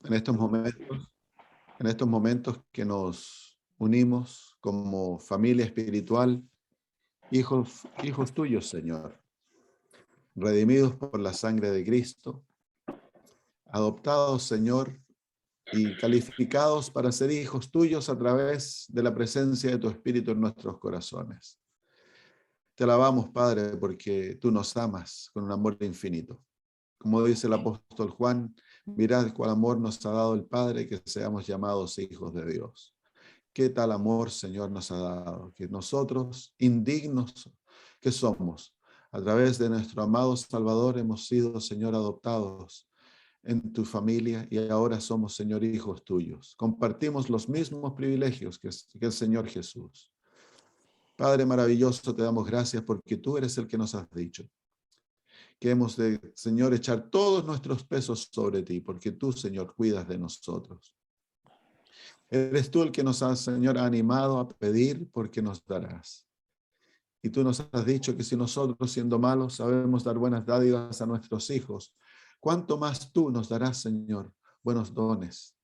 en estos momentos que nos unimos como familia espiritual, hijos tuyos, Señor, redimidos por la sangre de Cristo, adoptados, Señor, y calificados para ser hijos tuyos a través de la presencia de tu Espíritu en nuestros corazones. Te alabamos, Padre, porque tú nos amas con un amor infinito. Como dice el apóstol Juan, mirad cuál amor nos ha dado el Padre, que seamos llamados hijos de Dios. Qué tal amor, Señor, nos ha dado, que nosotros, indignos que somos, a través de nuestro amado Salvador, hemos sido, Señor, adoptados en tu familia y ahora somos, Señor, hijos tuyos. Compartimos los mismos privilegios que el Señor Jesús. Padre maravilloso, te damos gracias porque tú eres el que nos has dicho que hemos de, Señor, echar todos nuestros pesos sobre ti, porque tú, Señor, cuidas de nosotros. Eres tú el que nos has, Señor, animado a pedir porque nos darás. Y tú nos has dicho que si nosotros, siendo malos, sabemos dar buenas dádivas a nuestros hijos, ¿cuánto más tú nos darás, Señor, buenos dones?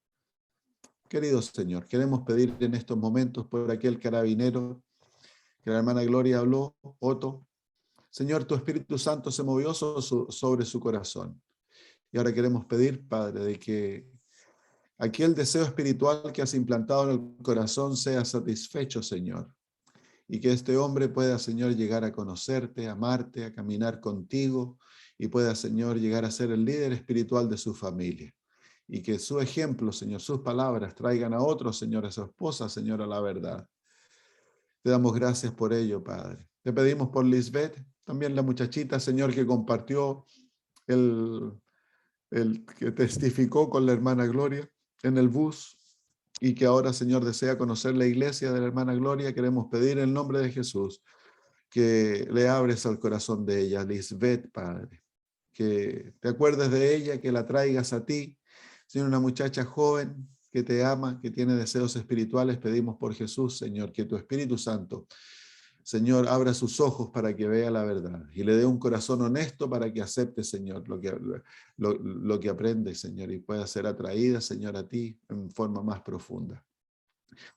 Querido Señor, queremos pedir en estos momentos por aquel carabinero que la hermana Gloria habló, Otto. Señor, tu Espíritu Santo se movió sobre su corazón. Y ahora queremos pedir, Padre, de que aquel deseo espiritual que has implantado en el corazón sea satisfecho, Señor. Y que este hombre pueda, Señor, llegar a conocerte, amarte, a caminar contigo y pueda, Señor, llegar a ser el líder espiritual de su familia. Y que su ejemplo, Señor, sus palabras traigan a otros, Señor, a su esposa, Señor, a la verdad. Te damos gracias por ello, Padre. Te pedimos por Lisbeth, también la muchachita, Señor, que compartió el que testificó con la hermana Gloria en el bus y que ahora, Señor, desea conocer la iglesia de la hermana Gloria. Queremos pedir en el nombre de Jesús que le abres al corazón de ella, Lisbeth, Padre, que te acuerdes de ella, que la traigas a ti. Señor, una muchacha joven que te ama, que tiene deseos espirituales, pedimos por Jesús, Señor, que tu Espíritu Santo, Señor, abra sus ojos para que vea la verdad y le dé un corazón honesto para que acepte, Señor, lo que aprende, Señor, y pueda ser atraída, Señor, a ti en forma más profunda.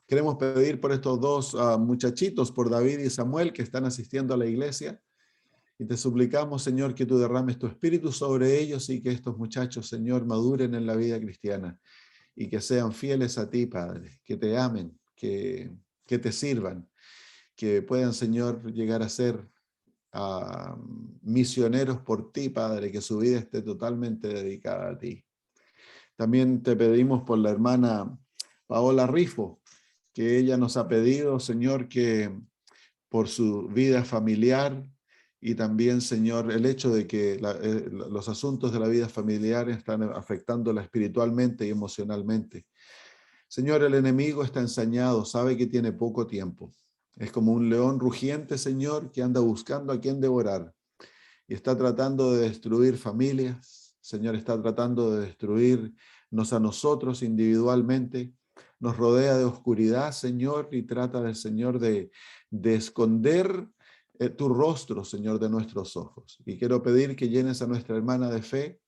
Queremos pedir por estos dos muchachitos, por David y Samuel, que están asistiendo a la iglesia, y te suplicamos, Señor, que tú derrames tu espíritu sobre ellos y que estos muchachos, Señor, maduren en la vida cristiana y que sean fieles a ti, Padre, que te amen, que te sirvan, que puedan, Señor, llegar a ser misioneros por ti, Padre, que su vida esté totalmente dedicada a ti. También te pedimos por la hermana Paola Rifo, que ella nos ha pedido, Señor, que por su vida familiar y también, Señor, el hecho de que los asuntos de la vida familiar están afectándola espiritualmente y emocionalmente. Señor, el enemigo está ensañado, sabe que tiene poco tiempo. Es como un león rugiente, Señor, que anda buscando a quien devorar. Y está tratando de destruir familias. Señor, está tratando de destruirnos a nosotros individualmente. Nos rodea de oscuridad, Señor, y trata del Señor de esconder tu rostro, Señor, de nuestros ojos. Y quiero pedir que llenes a nuestra hermana de fe,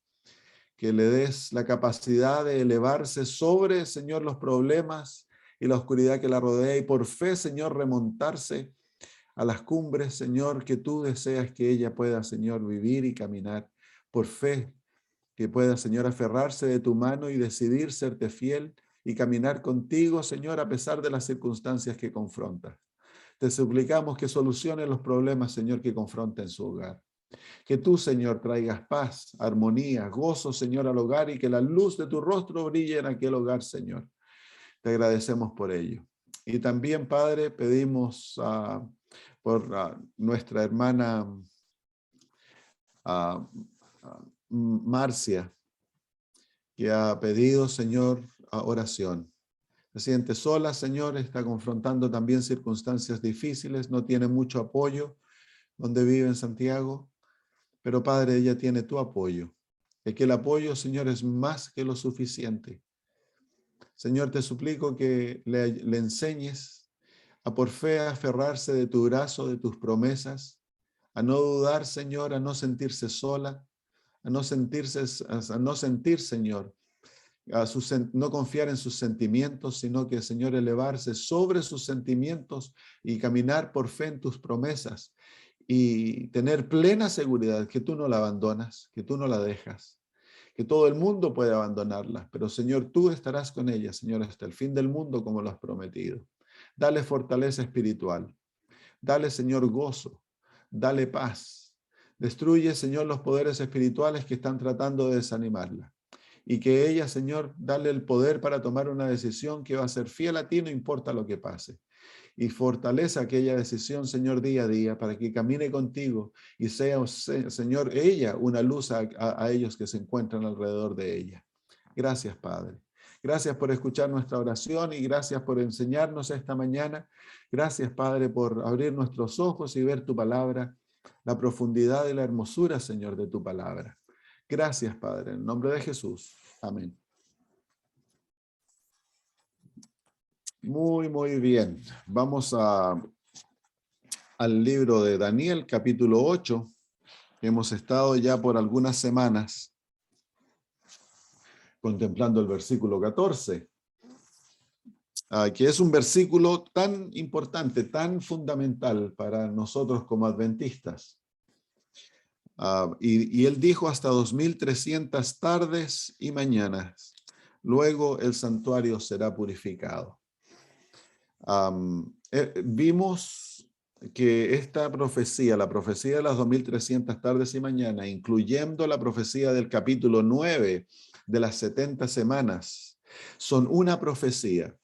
que le des la capacidad de elevarse sobre, Señor, los problemas y la oscuridad que la rodea y por fe, Señor, remontarse a las cumbres, Señor, que tú deseas que ella pueda, Señor, vivir y caminar por fe, que pueda, Señor, aferrarse de tu mano y decidir serte fiel y caminar contigo, Señor, a pesar de las circunstancias que confrontas. Te suplicamos que solucione los problemas, Señor, que confronta en su hogar. Que tú, Señor, traigas paz, armonía, gozo, Señor, al hogar y que la luz de tu rostro brille en aquel hogar, Señor. Te agradecemos por ello. Y también, Padre, pedimos por nuestra hermana Marcia, que ha pedido, Señor, oración. Se siente sola, Señor, está confrontando también circunstancias difíciles, no tiene mucho apoyo donde vive en Santiago, pero Padre, ella tiene tu apoyo. Y que el apoyo, Señor, es más que lo suficiente. Señor, te suplico que le enseñes a por fe aferrarse de tu brazo, de tus promesas, a no dudar, Señor, a no sentirse sola, a no sentir, Señor, no confiar en sus sentimientos, sino que, Señor, elevarse sobre sus sentimientos y caminar por fe en tus promesas y tener plena seguridad que tú no la abandonas, que tú no la dejas, que todo el mundo puede abandonarla, pero, Señor, tú estarás con ella, Señor, hasta el fin del mundo, como lo has prometido. Dale fortaleza espiritual, dale, Señor, gozo, dale paz. Destruye, Señor, los poderes espirituales que están tratando de desanimarla. Y que ella, Señor, dale el poder para tomar una decisión que va a ser fiel a ti, no importa lo que pase. Y fortalece aquella decisión, Señor, día a día, para que camine contigo y sea, Señor, ella una luz a ellos que se encuentran alrededor de ella. Gracias, Padre. Gracias por escuchar nuestra oración y gracias por enseñarnos esta mañana. Gracias, Padre, por abrir nuestros ojos y ver tu palabra, la profundidad y la hermosura, Señor, de tu palabra. Gracias, Padre, en el nombre de Jesús. Amén. Muy bien. Vamos al libro de Daniel, capítulo 8. Hemos estado ya por algunas semanas contemplando el versículo 14, que es un versículo tan importante, tan fundamental para nosotros como adventistas. Y él dijo hasta 2300 tardes y mañanas. Luego el santuario será purificado. Vimos que esta profecía, la profecía de las 2300 tardes y mañana, incluyendo la profecía del capítulo 9 de las 70 semanas, son una profecía.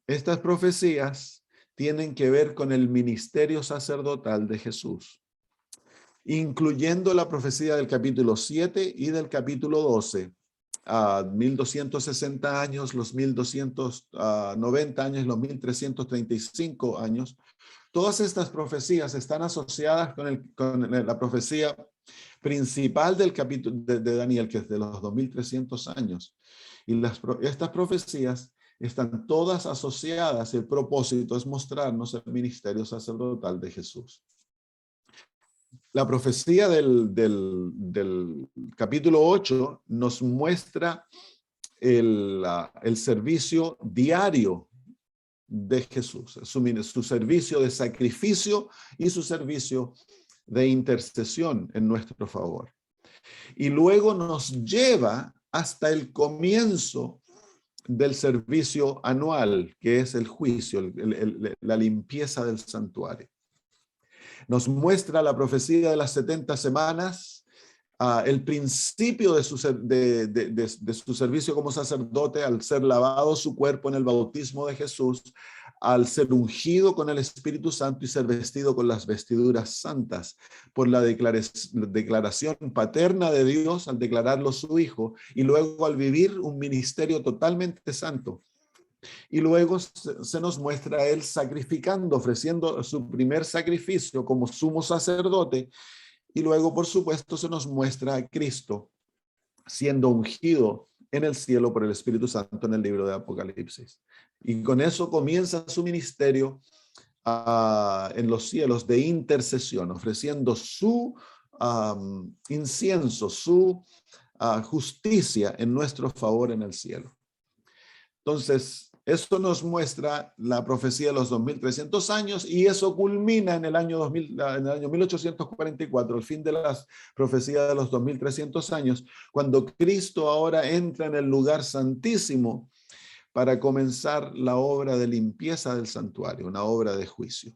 Estas profecías tienen que ver con el ministerio sacerdotal de Jesús, incluyendo la profecía del capítulo 7 y del capítulo 12. 1260 años, los 1290 años, los 1335 años. Todas estas profecías están asociadas con la profecía principal del capítulo de Daniel, que es de los 2300 años. Y estas profecías están todas asociadas. El propósito es mostrarnos el ministerio sacerdotal de Jesús. La profecía del capítulo 8 nos muestra el servicio diario de Jesús, su servicio de sacrificio y su servicio de intercesión en nuestro favor. Y luego nos lleva hasta el comienzo del servicio anual, que es el juicio, la limpieza del santuario. Nos muestra la profecía de las 70 semanas, el principio de su servicio como sacerdote, al ser lavado su cuerpo en el bautismo de Jesús, al ser ungido con el Espíritu Santo y ser vestido con las vestiduras santas, por la declaración paterna de Dios, al declararlo su Hijo, y luego al vivir un ministerio totalmente santo. Y luego se nos muestra a él sacrificando, ofreciendo su primer sacrificio como sumo sacerdote. Y luego, por supuesto, se nos muestra a Cristo siendo ungido en el cielo por el Espíritu Santo en el libro de Apocalipsis. Y con eso comienza su ministerio en los cielos de intercesión, ofreciendo su incienso, su justicia en nuestro favor en el cielo. Entonces, esto nos muestra la profecía de los 2300 años y eso culmina en el año 1844, el fin de las profecías de los 2300 años, cuando Cristo ahora entra en el lugar santísimo para comenzar la obra de limpieza del santuario, una obra de juicio.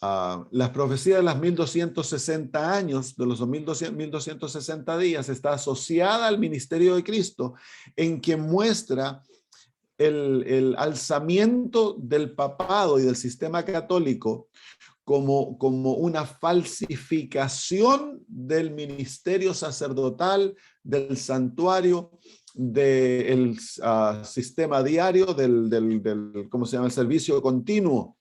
Las profecías de las 1260 años, de los 1260 días, está asociada al ministerio de Cristo, en que muestra el alzamiento del papado y del sistema católico como una falsificación del ministerio sacerdotal, del santuario, del sistema diario, ¿cómo se llama? El servicio continuo.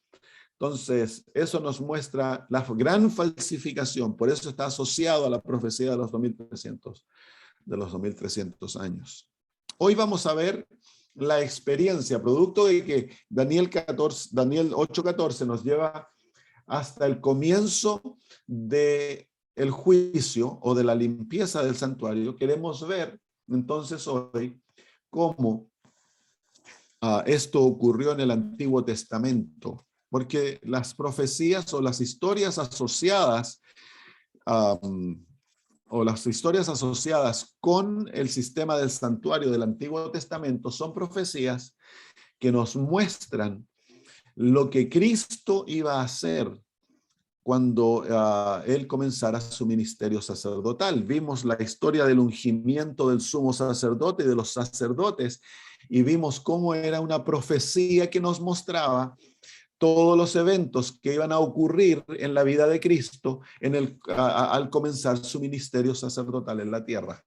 Entonces, eso nos muestra la gran falsificación, por eso está asociado a la profecía de los 2300 años. Hoy vamos a ver la experiencia, producto de que Daniel 8:14 nos lleva hasta el comienzo del juicio o de la limpieza del santuario. Queremos ver entonces hoy cómo esto ocurrió en el Antiguo Testamento, porque las profecías o las historias asociadas o las historias asociadas con el sistema del santuario del Antiguo Testamento son profecías que nos muestran lo que Cristo iba a hacer cuando él comenzara su ministerio sacerdotal. Vimos la historia del ungimiento del sumo sacerdote y de los sacerdotes, y vimos cómo era una profecía que nos mostraba todos los eventos que iban a ocurrir en la vida de Cristo al comenzar su ministerio sacerdotal en la tierra.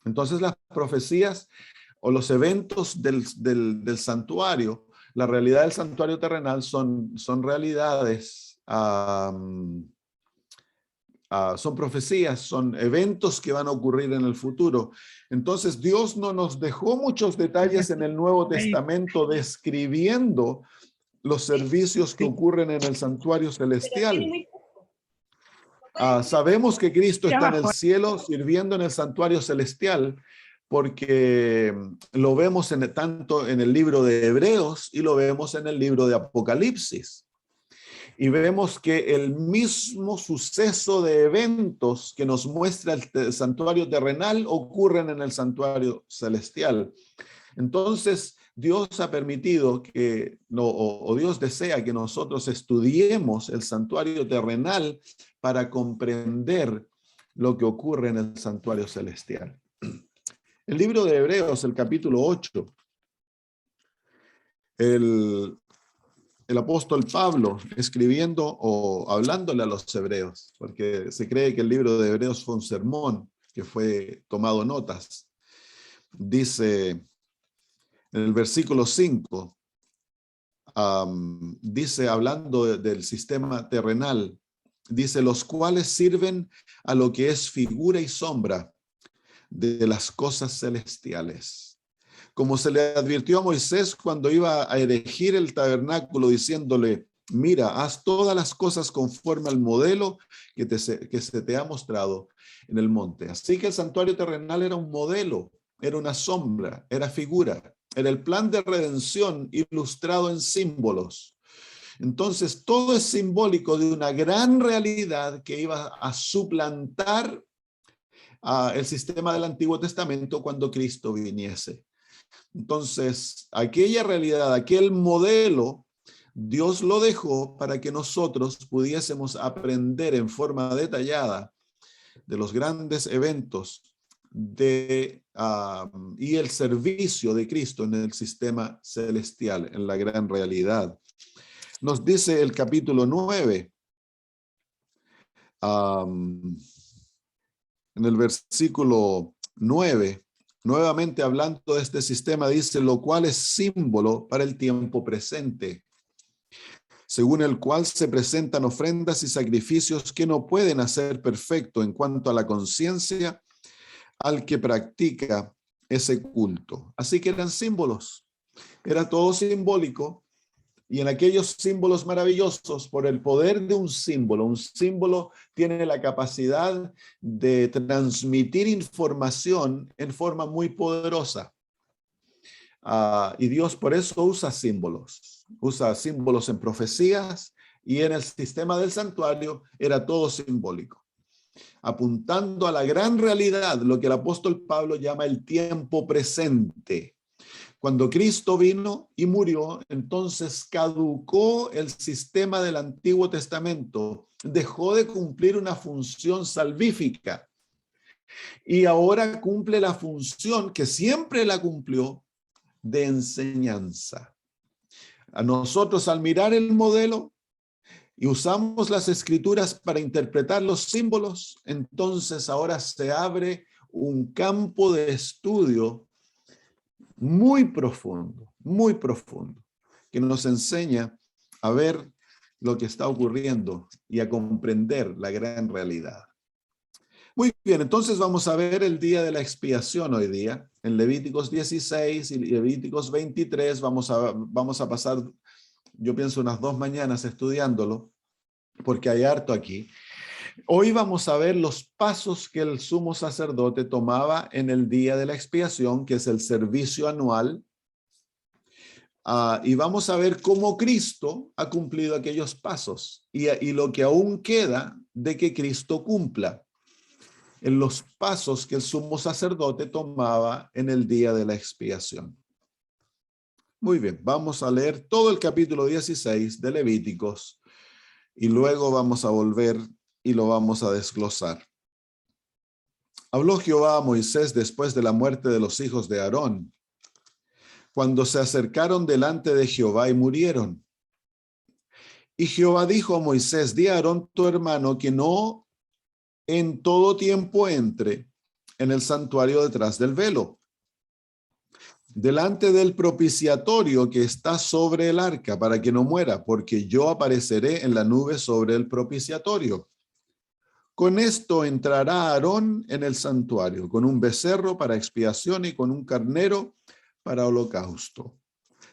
Entonces las profecías o los eventos del santuario, la realidad del santuario terrenal son realidades, son profecías, son eventos que van a ocurrir en el futuro. Entonces Dios no nos dejó muchos detalles en el Nuevo Testamento describiendo los servicios que ocurren en el santuario celestial. Sabemos que Cristo está en el cielo sirviendo en el santuario celestial porque lo vemos tanto en el libro de Hebreos y lo vemos en el libro de Apocalipsis. Y vemos que el mismo suceso de eventos que nos muestra el santuario terrenal ocurren en el santuario celestial. Entonces, Dios ha permitido que, Dios desea que nosotros estudiemos el santuario terrenal para comprender lo que ocurre en el santuario celestial. El libro de Hebreos, el capítulo 8, el apóstol Pablo escribiendo o hablándole a los hebreos, porque se cree que el libro de Hebreos fue un sermón que fue tomado notas. Dice en el versículo 5, dice, hablando del sistema terrenal, dice, los cuales sirven a lo que es figura y sombra de las cosas celestiales. Como se le advirtió a Moisés cuando iba a erigir el tabernáculo, diciéndole, mira, haz todas las cosas conforme al modelo que se te ha mostrado en el monte. Así que el santuario terrenal era un modelo, era una sombra, era figura, era el plan de redención ilustrado en símbolos. Entonces, todo es simbólico de una gran realidad que iba a suplantar el sistema del Antiguo Testamento cuando Cristo viniese. Entonces, aquella realidad, aquel modelo, Dios lo dejó para que nosotros pudiésemos aprender en forma detallada de los grandes eventos y el servicio de Cristo en el sistema celestial, en la gran realidad. Nos dice el capítulo 9, en el versículo 9, nuevamente hablando de este sistema, dice, lo cual es símbolo para el tiempo presente, según el cual se presentan ofrendas y sacrificios que no pueden hacer perfecto en cuanto a la conciencia al que practica ese culto. Así que eran símbolos, era todo simbólico, y en aquellos símbolos maravillosos, por el poder de un símbolo tiene la capacidad de transmitir información en forma muy poderosa. Y Dios por eso usa símbolos en profecías, y en el sistema del santuario era todo simbólico, apuntando a la gran realidad, lo que el apóstol Pablo llama el tiempo presente. Cuando Cristo vino y murió, entonces caducó el sistema del Antiguo Testamento, dejó de cumplir una función salvífica y ahora cumple la función que siempre la cumplió de enseñanza. A nosotros, al mirar el modelo y usamos las escrituras para interpretar los símbolos, entonces ahora se abre un campo de estudio muy profundo, que nos enseña a ver lo que está ocurriendo y a comprender la gran realidad. Muy bien, entonces vamos a ver el día de la expiación hoy día. En Levíticos 16 y Levíticos 23 vamos a pasar, yo pienso, unas 2 mañanas estudiándolo, porque hay harto aquí. Hoy vamos a ver los pasos que el sumo sacerdote tomaba en el día de la expiación, que es el servicio anual. Y vamos a ver cómo Cristo ha cumplido aquellos pasos y lo que aún queda de que Cristo cumpla en los pasos que el sumo sacerdote tomaba en el día de la expiación. Muy bien, vamos a leer todo el capítulo 16 de Levíticos y luego vamos a volver y lo vamos a desglosar. Habló Jehová a Moisés después de la muerte de los hijos de Aarón, cuando se acercaron delante de Jehová y murieron. Y Jehová dijo a Moisés: di a Aarón tu hermano que no en todo tiempo entre en el santuario detrás del velo, delante del propiciatorio que está sobre el arca, para que no muera, porque yo apareceré en la nube sobre el propiciatorio. Con esto entrará Aarón en el santuario, con un becerro para expiación y con un carnero para holocausto.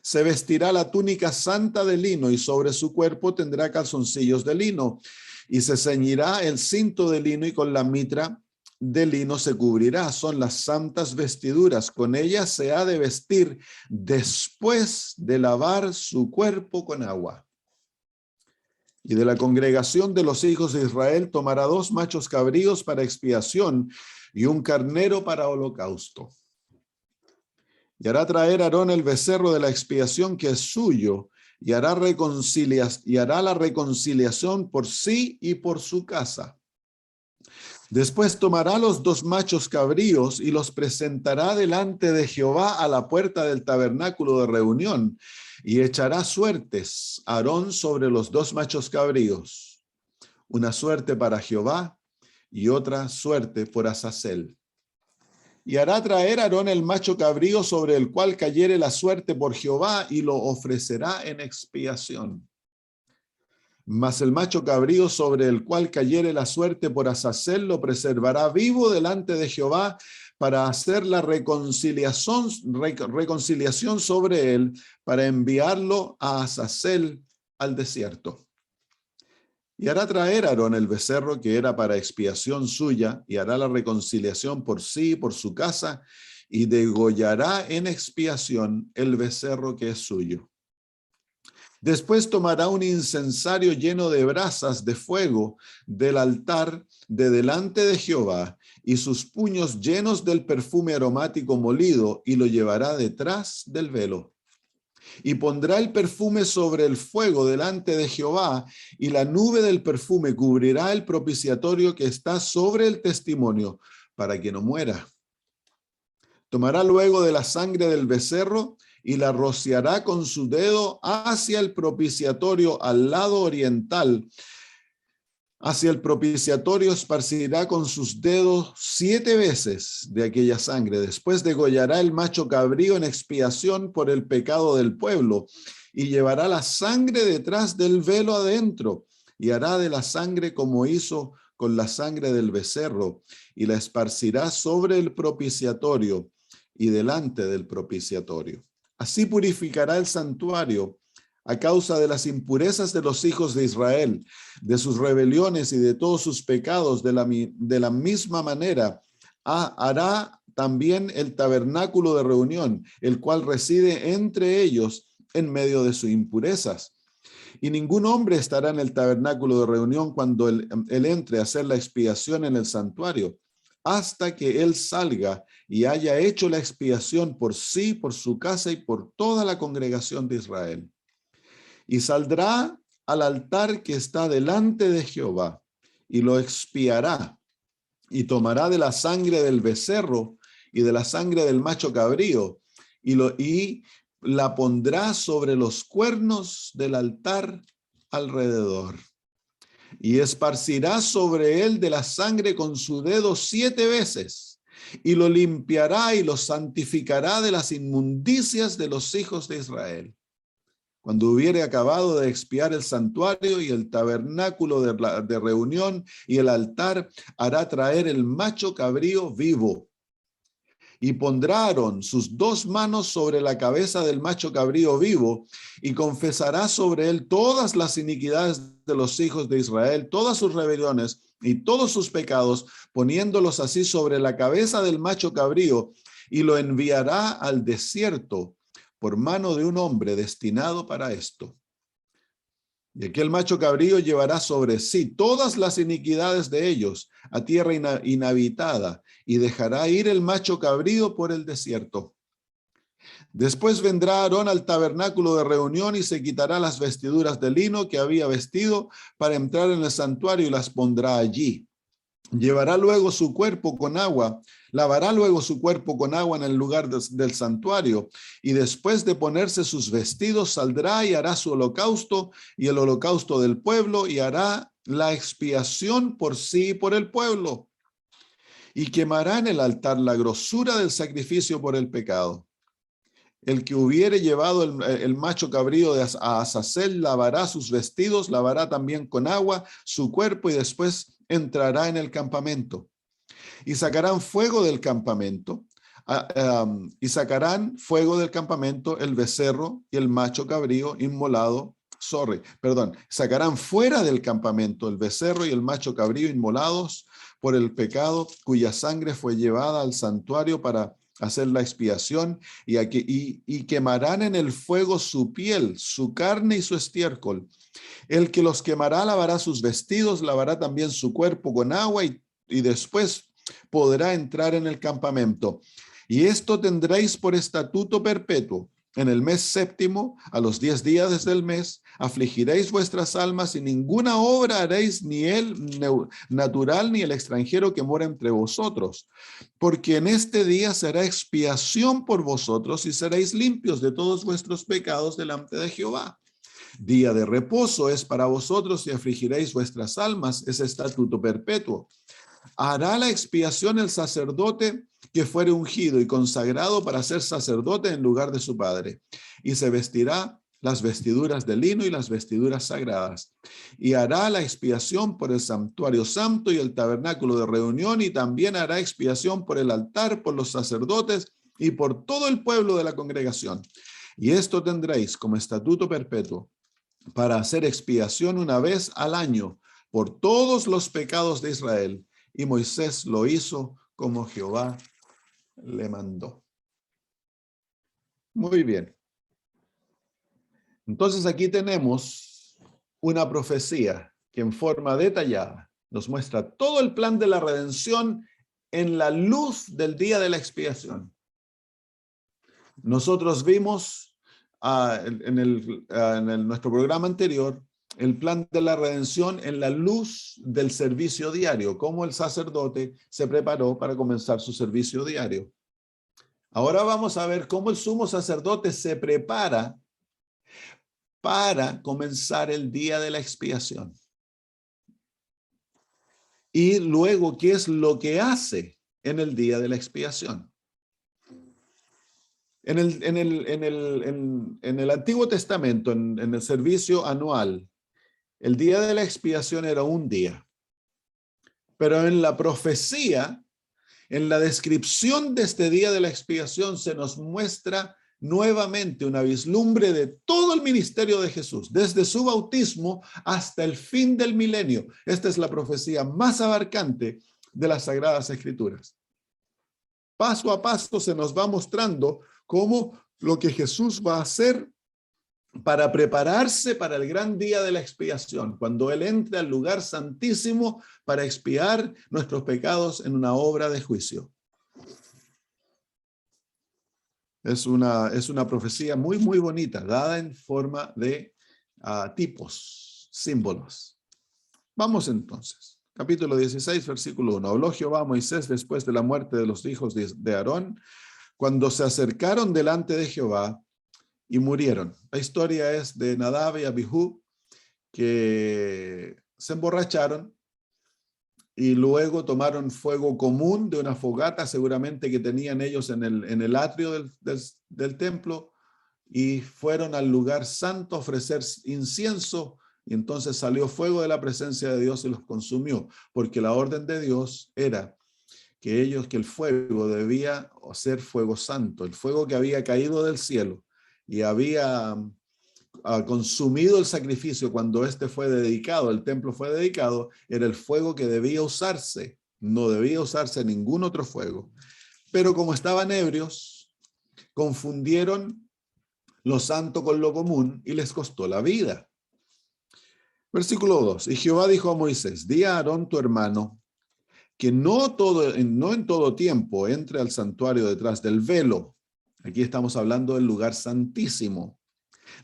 Se vestirá la túnica santa de lino y sobre su cuerpo tendrá calzoncillos de lino, y se ceñirá el cinto de lino y con la mitra de lino se cubrirá. Son las santas vestiduras. Con ellas se ha de vestir después de lavar su cuerpo con agua. Y de la congregación de los hijos de Israel tomará 2 machos cabríos para expiación y un carnero para holocausto. Y hará traer Aarón el becerro de la expiación que es suyo, y hará la reconciliación por sí y por su casa. Después tomará los 2 machos cabríos y los presentará delante de Jehová a la puerta del tabernáculo de reunión, y echará suertes Aarón sobre los 2 machos cabríos, una suerte para Jehová y otra suerte por Azazel. Y hará traer Aarón el macho cabrío sobre el cual cayere la suerte por Jehová, y lo ofrecerá en expiación. Mas el macho cabrío sobre el cual cayere la suerte por Azazel lo preservará vivo delante de Jehová para hacer la reconciliación sobre él, para enviarlo a Azazel al desierto. Y hará traer Aarón el becerro que era para expiación suya, y hará la reconciliación por sí y por su casa, y degollará en expiación el becerro que es suyo. Después tomará un incensario lleno de brasas de fuego del altar de delante de Jehová, y sus puños llenos del perfume aromático molido, y lo llevará detrás del velo. Y pondrá el perfume sobre el fuego delante de Jehová, y la nube del perfume cubrirá el propiciatorio que está sobre el testimonio, para que no muera. Tomará luego de la sangre del becerro y la rociará con su dedo hacia el propiciatorio al lado oriental. Hacia el propiciatorio esparcirá con sus dedos 7 veces de aquella sangre. Después degollará el macho cabrío en expiación por el pecado del pueblo, y llevará la sangre detrás del velo adentro, y hará de la sangre como hizo con la sangre del becerro, y la esparcirá sobre el propiciatorio y delante del propiciatorio. Así purificará el santuario a causa de las impurezas de los hijos de Israel, de sus rebeliones y de todos sus pecados. De la misma manera hará también el tabernáculo de reunión, el cual reside entre ellos en medio de sus impurezas. Y ningún hombre estará en el tabernáculo de reunión cuando él entre a hacer la expiación en el santuario, hasta que él salga y haya hecho la expiación por sí, por su casa y por toda la congregación de Israel. Y saldrá al altar que está delante de Jehová, y lo expiará, y tomará de la sangre del becerro y de la sangre del macho cabrío, y la pondrá sobre los cuernos del altar alrededor. Y esparcirá sobre él de la sangre con su dedo 7 veces, y lo limpiará y lo santificará de las inmundicias de los hijos de Israel. Cuando hubiere acabado de expiar el santuario y el tabernáculo de reunión y el altar, hará traer el macho cabrío vivo. Y pondrá Aarón sus 2 manos sobre la cabeza del macho cabrío vivo, y confesará sobre él todas las iniquidades de los hijos de Israel, todas sus rebeliones y todos sus pecados, poniéndolos así sobre la cabeza del macho cabrío, y lo enviará al desierto por mano de un hombre destinado para esto. Y aquel macho cabrío llevará sobre sí todas las iniquidades de ellos a tierra inhabitada, y dejará ir el macho cabrío por el desierto. Después vendrá Aarón al tabernáculo de reunión y se quitará las vestiduras de lino que había vestido para entrar en el santuario y las pondrá allí. Llevará luego su cuerpo con agua, lavará luego su cuerpo con agua en el lugar del santuario, y después de ponerse sus vestidos saldrá y hará su holocausto y el holocausto del pueblo, y hará la expiación por sí y por el pueblo, y quemará en el altar la grosura del sacrificio por el pecado. El que hubiere llevado el macho cabrío a Azazel lavará sus vestidos, lavará también con agua su cuerpo, y después entrará en el campamento. Y sacarán fuego del campamento, el becerro y el macho cabrío inmolado. Sacarán fuera del campamento el becerro y el macho cabrío inmolados por el pecado, cuya sangre fue llevada al santuario para hacer la expiación, y quemarán en el fuego su piel, su carne y su estiércol. El que los quemará lavará sus vestidos, lavará también su cuerpo con agua, y después podrá entrar en el campamento. Y esto tendréis por estatuto perpetuo. En el mes séptimo, a los 10 días del mes, afligiréis vuestras almas, y ninguna obra haréis, ni el natural ni el extranjero que mora entre vosotros, porque en este día será expiación por vosotros, y seréis limpios de todos vuestros pecados delante de Jehová. Día de reposo es para vosotros, y afligiréis vuestras almas, es estatuto perpetuo. Hará la expiación el sacerdote que fuere ungido y consagrado para ser sacerdote en lugar de su padre, y se vestirá las vestiduras de lino y las vestiduras sagradas, y hará la expiación por el santuario santo y el tabernáculo de reunión, y también hará expiación por el altar, por los sacerdotes y por todo el pueblo de la congregación. Y esto tendréis como estatuto perpetuo, para hacer expiación una vez al año por todos los pecados de Israel. Y Moisés lo hizo como Jehová le mandó. Muy bien. Entonces aquí tenemos una profecía que en forma detallada nos muestra todo el plan de la redención en la luz del día de la expiación. Nosotros vimos en nuestro programa anterior el plan de la redención en la luz del servicio diario, cómo el sacerdote se preparó para comenzar su servicio diario. Ahora vamos a ver cómo el sumo sacerdote se prepara para comenzar el día de la expiación. Y luego, ¿qué es lo que hace en el día de la expiación? En el Antiguo Testamento, en el servicio anual, el día de la expiación era un día. Pero en la profecía, en la descripción de este día de la expiación, se nos muestra nuevamente una vislumbre de todo el ministerio de Jesús, desde su bautismo hasta el fin del milenio. Esta es la profecía más abarcante de las Sagradas Escrituras. Paso a paso se nos va mostrando cómo lo que Jesús va a hacer para prepararse para el gran día de la expiación, cuando Él entre al lugar santísimo para expiar nuestros pecados en una obra de juicio. Es una profecía muy, muy bonita, dada en forma de tipos, símbolos. Vamos entonces. Capítulo 16, versículo 1. Habló Jehová a Moisés después de la muerte de los hijos de Aarón, cuando se acercaron delante de Jehová y murieron. La historia es de Nadab y Abihu, que se emborracharon y luego tomaron fuego común de una fogata, seguramente que tenían ellos en el atrio del templo, y fueron al lugar santo a ofrecer incienso, y entonces salió fuego de la presencia de Dios y los consumió, porque la orden de Dios era que el fuego debía ser fuego santo, el fuego que había caído del cielo y había consumido el sacrificio, cuando este fue dedicado, el templo fue dedicado, era el fuego que debía usarse. No debía usarse ningún otro fuego. Pero como estaban ebrios, confundieron lo santo con lo común y les costó la vida. Versículo 2. Y Jehová dijo a Moisés: di a Aarón tu hermano que no en todo tiempo entre al santuario detrás del velo. Aquí estamos hablando del lugar santísimo,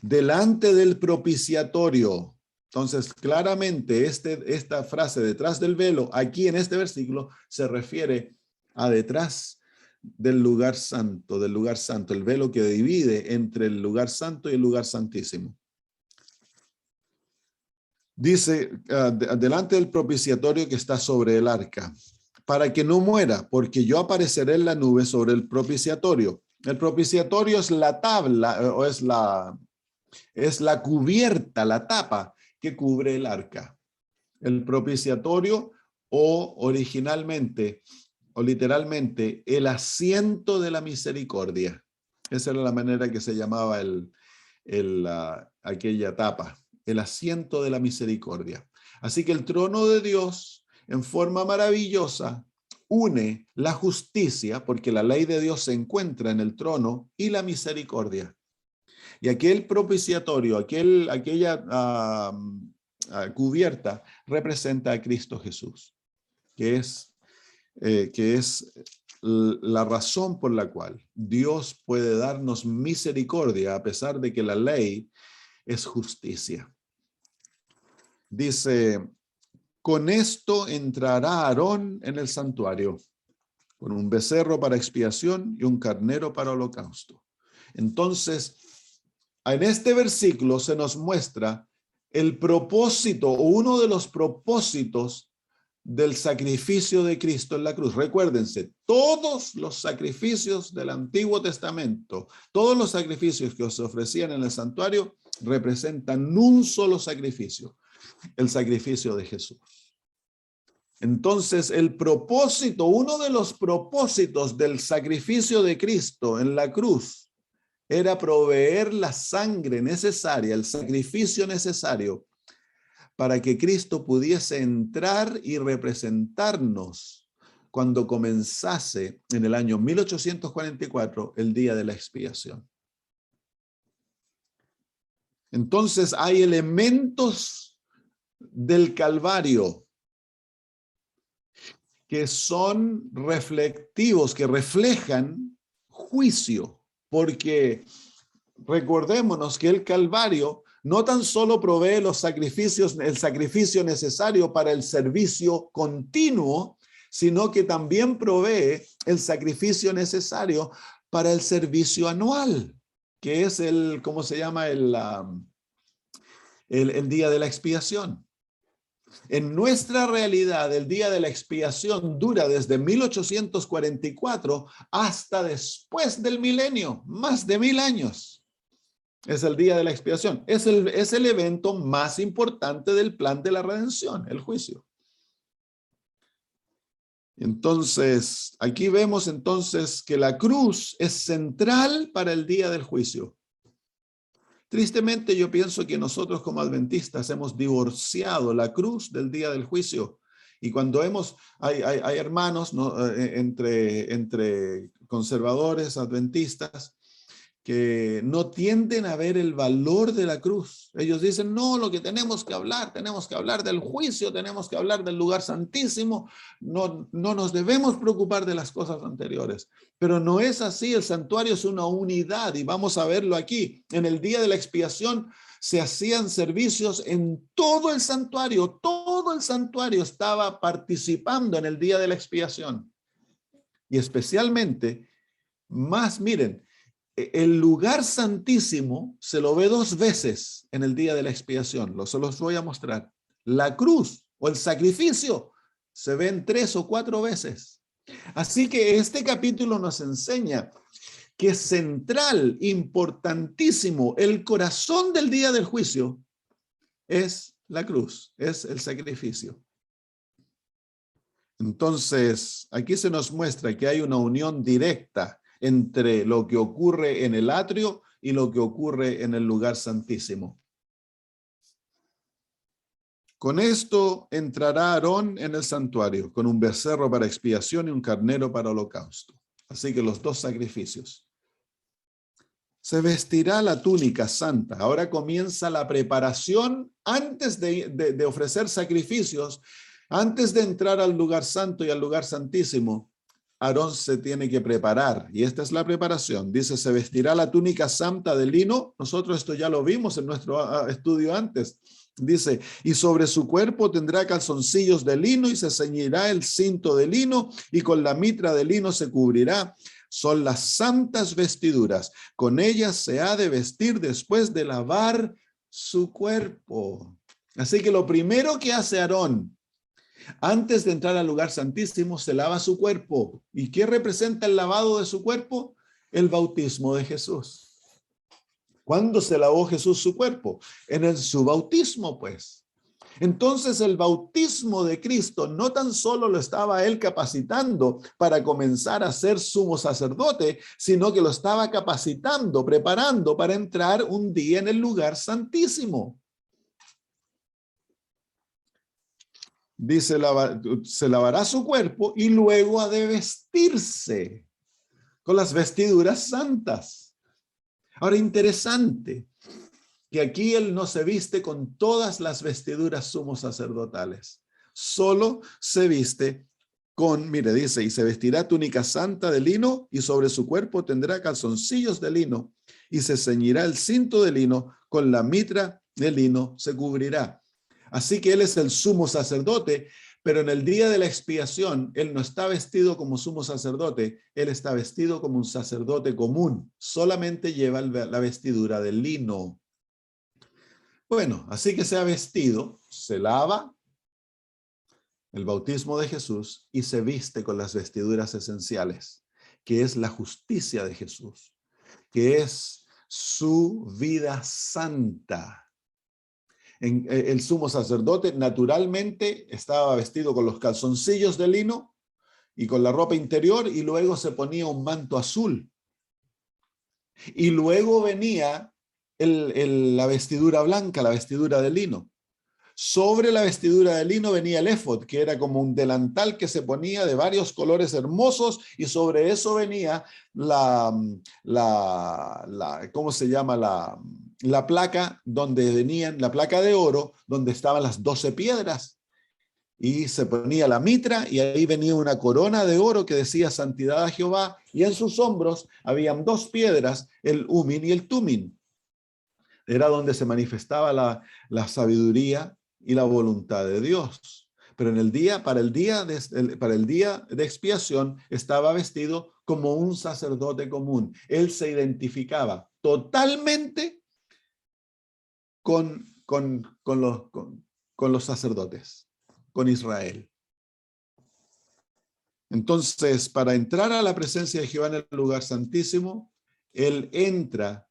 delante del propiciatorio. Entonces, claramente esta frase detrás del velo, aquí en este versículo, se refiere a detrás del lugar santo, el velo que divide entre el lugar santo y el lugar santísimo. Dice, delante del propiciatorio que está sobre el arca, para que no muera, porque yo apareceré en la nube sobre el propiciatorio. El propiciatorio es la tabla, o es la cubierta, la tapa que cubre el arca. El propiciatorio, o originalmente, o literalmente, el asiento de la misericordia. Esa era la manera que se llamaba aquella tapa, el asiento de la misericordia. Así que el trono de Dios, en forma maravillosa, une la justicia, porque la ley de Dios se encuentra en el trono, y la misericordia. Y aquel propiciatorio, aquella cubierta, representa a Cristo Jesús, que es la razón por la cual Dios puede darnos misericordia a pesar de que la ley es justicia. Dice, con esto entrará Aarón en el santuario, con un becerro para expiación y un carnero para holocausto. Entonces, en este versículo se nos muestra el propósito, o uno de los propósitos del sacrificio de Cristo en la cruz. Recuérdense, todos los sacrificios del Antiguo Testamento, todos los sacrificios que se ofrecían en el santuario, representan un solo sacrificio, el sacrificio de Jesús. Entonces, el propósito, uno de los propósitos del sacrificio de Cristo en la cruz, era proveer la sangre necesaria, el sacrificio necesario, para que Cristo pudiese entrar y representarnos cuando comenzase en el año 1844 el día de la expiación. Entonces hay elementos del Calvario que son reflectivos, que reflejan juicio, porque recordémonos que el Calvario no tan solo provee los sacrificios, el sacrificio necesario para el servicio continuo, sino que también provee el sacrificio necesario para el servicio anual, que es ¿cómo se llama? El día de la expiación. En nuestra realidad, el día de la expiación dura desde 1844 hasta después del milenio, más de 1000 años. Es el día de la expiación. Es el evento más importante del plan de la redención, el juicio. Entonces, aquí vemos entonces que la cruz es central para el día del juicio. Tristemente, yo pienso que nosotros como adventistas hemos divorciado la cruz del día del juicio. Y cuando hay hermanos, ¿no? entre conservadores, adventistas, que no tienden a ver el valor de la cruz. Ellos dicen, no, lo que tenemos que hablar del juicio, tenemos que hablar del lugar santísimo, no nos debemos preocupar de las cosas anteriores. Pero no es así, el santuario es una unidad y vamos a verlo aquí. En el día de la expiación se hacían servicios en todo el santuario estaba participando en el día de la expiación. Y especialmente, miren, el lugar santísimo se lo ve 2 veces en el día de la expiación. Se los voy a mostrar. La cruz o el sacrificio se ven 3 o 4 veces. Así que este capítulo nos enseña que es central, importantísimo, el corazón del día del juicio es la cruz, es el sacrificio. Entonces, aquí se nos muestra que hay una unión directa entre lo que ocurre en el atrio y lo que ocurre en el lugar santísimo. Con esto entrará Aarón en el santuario, con un becerro para expiación y un carnero para holocausto. Así que los dos sacrificios. Se vestirá la túnica santa. Ahora comienza la preparación antes de ofrecer sacrificios, antes de entrar al lugar santo y al lugar santísimo. Aarón se tiene que preparar, y esta es la preparación. Dice, se vestirá la túnica santa de lino. Nosotros esto ya lo vimos en nuestro estudio antes. Dice, y sobre su cuerpo tendrá calzoncillos de lino y se ceñirá el cinto de lino y con la mitra de lino se cubrirá. Son las santas vestiduras. Con ellas se ha de vestir después de lavar su cuerpo. Así que lo primero que hace Aarón antes de entrar al lugar santísimo, se lava su cuerpo. ¿Y qué representa el lavado de su cuerpo? El bautismo de Jesús. ¿Cuándo se lavó Jesús su cuerpo? Su bautismo, pues. Entonces el bautismo de Cristo no tan solo lo estaba él capacitando para comenzar a ser sumo sacerdote, sino que lo estaba capacitando, preparando para entrar un día en el lugar santísimo. Dice, se lavará su cuerpo y luego ha de vestirse con las vestiduras santas. Ahora, interesante que aquí él no se viste con todas las vestiduras sumos sacerdotales. Solo se viste con, mire, dice, y se vestirá túnica santa de lino y sobre su cuerpo tendrá calzoncillos de lino y se ceñirá el cinto de lino, con la mitra de lino se cubrirá. Así que él es el sumo sacerdote, pero en el día de la expiación, él no está vestido como sumo sacerdote, él está vestido como un sacerdote común, solamente lleva la vestidura de lino. Bueno, así que se ha vestido, se lava el bautismo de Jesús y se viste con las vestiduras esenciales, que es la justicia de Jesús, que es su vida santa. El sumo sacerdote naturalmente estaba vestido con los calzoncillos de lino y con la ropa interior, y luego se ponía un manto azul. Y luego venía la vestidura blanca, la vestidura de lino. Sobre la vestidura de lino venía el éfod, que era como un delantal que se ponía de varios colores hermosos, y sobre eso venía ¿cómo se llama? La placa donde venían, la placa de oro, donde estaban las 12 piedras. Y se ponía la mitra, y ahí venía una corona de oro que decía santidad a Jehová, y en sus hombros habían 2 piedras, el Umin y el Tumim. Era donde se manifestaba la sabiduría y la voluntad de Dios. Pero para el día de expiación estaba vestido como un sacerdote común. Él se identificaba totalmente con los sacerdotes, con Israel. Entonces, para entrar a la presencia de Jehová en el lugar santísimo, él entra.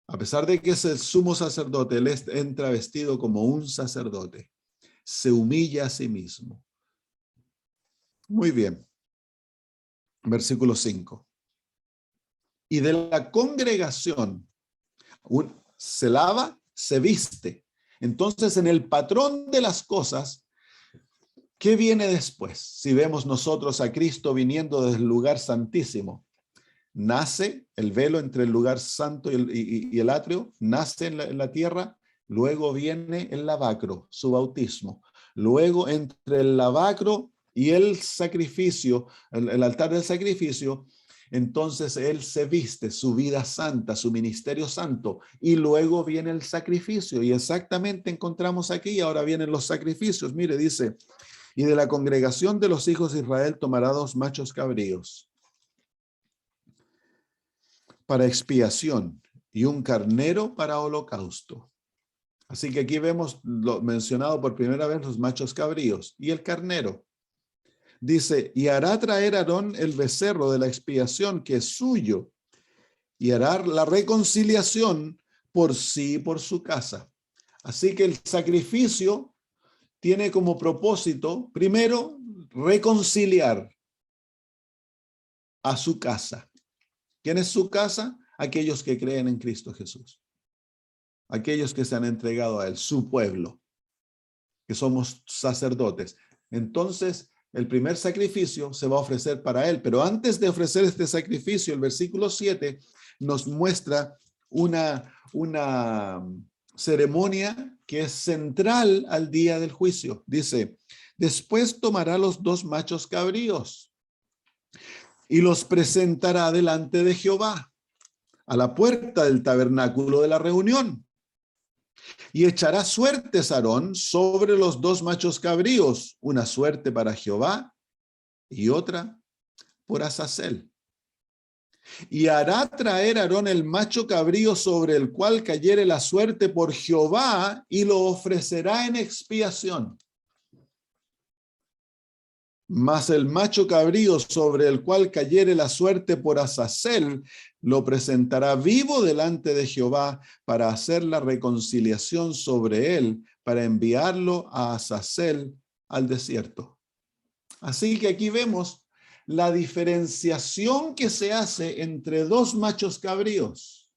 A pesar de que es el sumo sacerdote, él entra vestido como un sacerdote. Se humilla a sí mismo. Muy bien. Versículo 5. Y de la congregación se lava, se viste. Entonces, en el patrón de las cosas, ¿qué viene después? Si vemos nosotros a Cristo viniendo desde el lugar santísimo, nace el velo entre el lugar santo y el atrio, nace en la tierra, luego viene el lavacro, su bautismo. Luego entre el lavacro y el sacrificio, el altar del sacrificio, entonces él se viste su vida santa, su ministerio santo, y luego viene el sacrificio. Y exactamente encontramos aquí, ahora vienen los sacrificios. Mire, dice, y de la congregación de los hijos de Israel tomará 2 machos cabríos para expiación y un carnero para holocausto. Así que aquí vemos lo mencionado por primera vez, los machos cabríos y el carnero. Dice, y hará traer Aarón el becerro de la expiación que es suyo, y hará la reconciliación por sí y por su casa. Así que el sacrificio tiene como propósito, primero, reconciliar a su casa. ¿Quién es su casa? Aquellos que creen en Cristo Jesús. Aquellos que se han entregado a Él, su pueblo, que somos sacerdotes. Entonces, el primer sacrificio se va a ofrecer para Él, pero antes de ofrecer este sacrificio, el versículo 7 nos muestra una ceremonia que es central al día del juicio. Dice, después tomará los 2 machos cabríos y los presentará delante de Jehová a la puerta del tabernáculo de la reunión. Y echará suertes Aarón sobre los 2 machos cabríos, una suerte para Jehová y otra por Azazel. Y hará traer Aarón el macho cabrío sobre el cual cayere la suerte por Jehová y lo ofrecerá en expiación. Mas el macho cabrío sobre el cual cayere la suerte por Azazel, lo presentará vivo delante de Jehová para hacer la reconciliación sobre él, para enviarlo a Azazel al desierto. Así que aquí vemos la diferenciación que se hace entre 2 machos cabríos.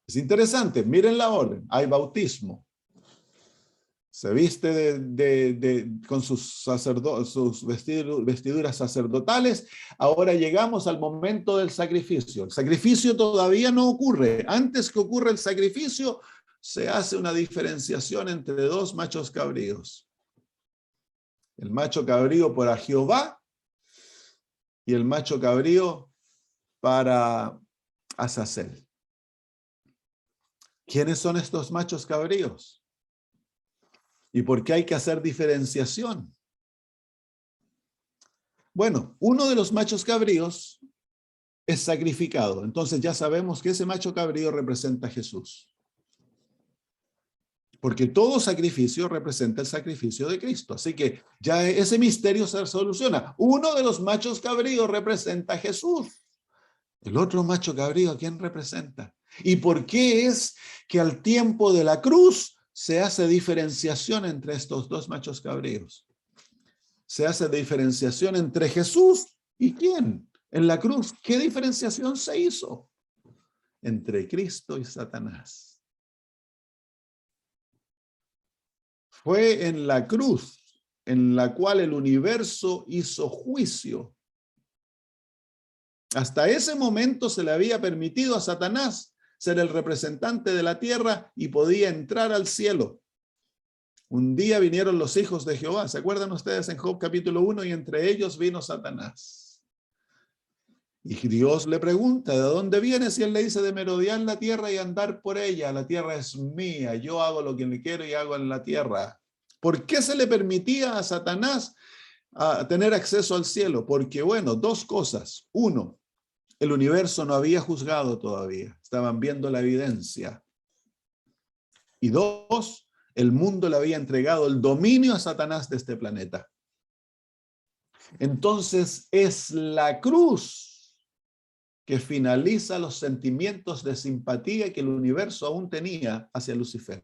Es interesante, miren la orden, hay bautismo. Se viste con sus vestiduras sacerdotales. Ahora llegamos al momento del sacrificio. El sacrificio todavía no ocurre. Antes que ocurra el sacrificio, se hace una diferenciación entre 2 machos cabríos. El macho cabrío para Jehová y el macho cabrío para Azazel. ¿Quiénes son estos machos cabríos? ¿Y por qué hay que hacer diferenciación? Bueno, uno de los machos cabríos es sacrificado. Entonces ya sabemos que ese macho cabrío representa a Jesús. Porque todo sacrificio representa el sacrificio de Cristo. Así que ya ese misterio se soluciona. Uno de los machos cabríos representa a Jesús. El otro macho cabrío, ¿a quién representa? ¿Y por qué es que al tiempo de la cruz se hace diferenciación entre estos 2 machos cabríos? Se hace diferenciación entre Jesús y ¿quién? En la cruz, ¿qué diferenciación se hizo? Entre Cristo y Satanás. Fue en la cruz en la cual el universo hizo juicio. Hasta ese momento se le había permitido a Satanás ser el representante de la tierra y podía entrar al cielo. Un día vinieron los hijos de Jehová, ¿se acuerdan ustedes en Job capítulo 1? Y entre ellos vino Satanás. Y Dios le pregunta, ¿de dónde vienes? Y él le dice, de merodear la tierra y andar por ella. La tierra es mía, yo hago lo que me quiero y hago en la tierra. ¿Por qué se le permitía a Satanás tener acceso al cielo? Porque, bueno, 2 cosas. 1, el universo no había juzgado todavía, estaban viendo la evidencia. Y 2, el mundo le había entregado el dominio a Satanás de este planeta. Entonces es la cruz que finaliza los sentimientos de simpatía que el universo aún tenía hacia Lucifer.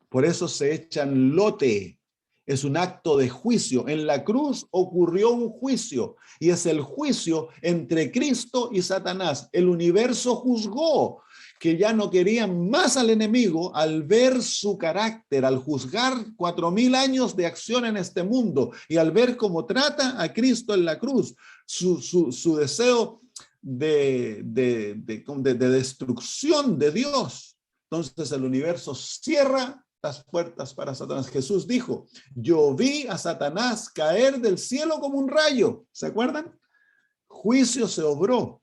Por eso se echan lote. Es un acto de juicio. En la cruz ocurrió un juicio y es el juicio entre Cristo y Satanás. El universo juzgó que ya no querían más al enemigo al ver su carácter, al juzgar 4000 años de acción en este mundo y al ver cómo trata a Cristo en la cruz, su deseo de destrucción de Dios. Entonces el universo cierra las puertas para Satanás. Jesús dijo, yo vi a Satanás caer del cielo como un rayo. ¿Se acuerdan? Juicio se obró.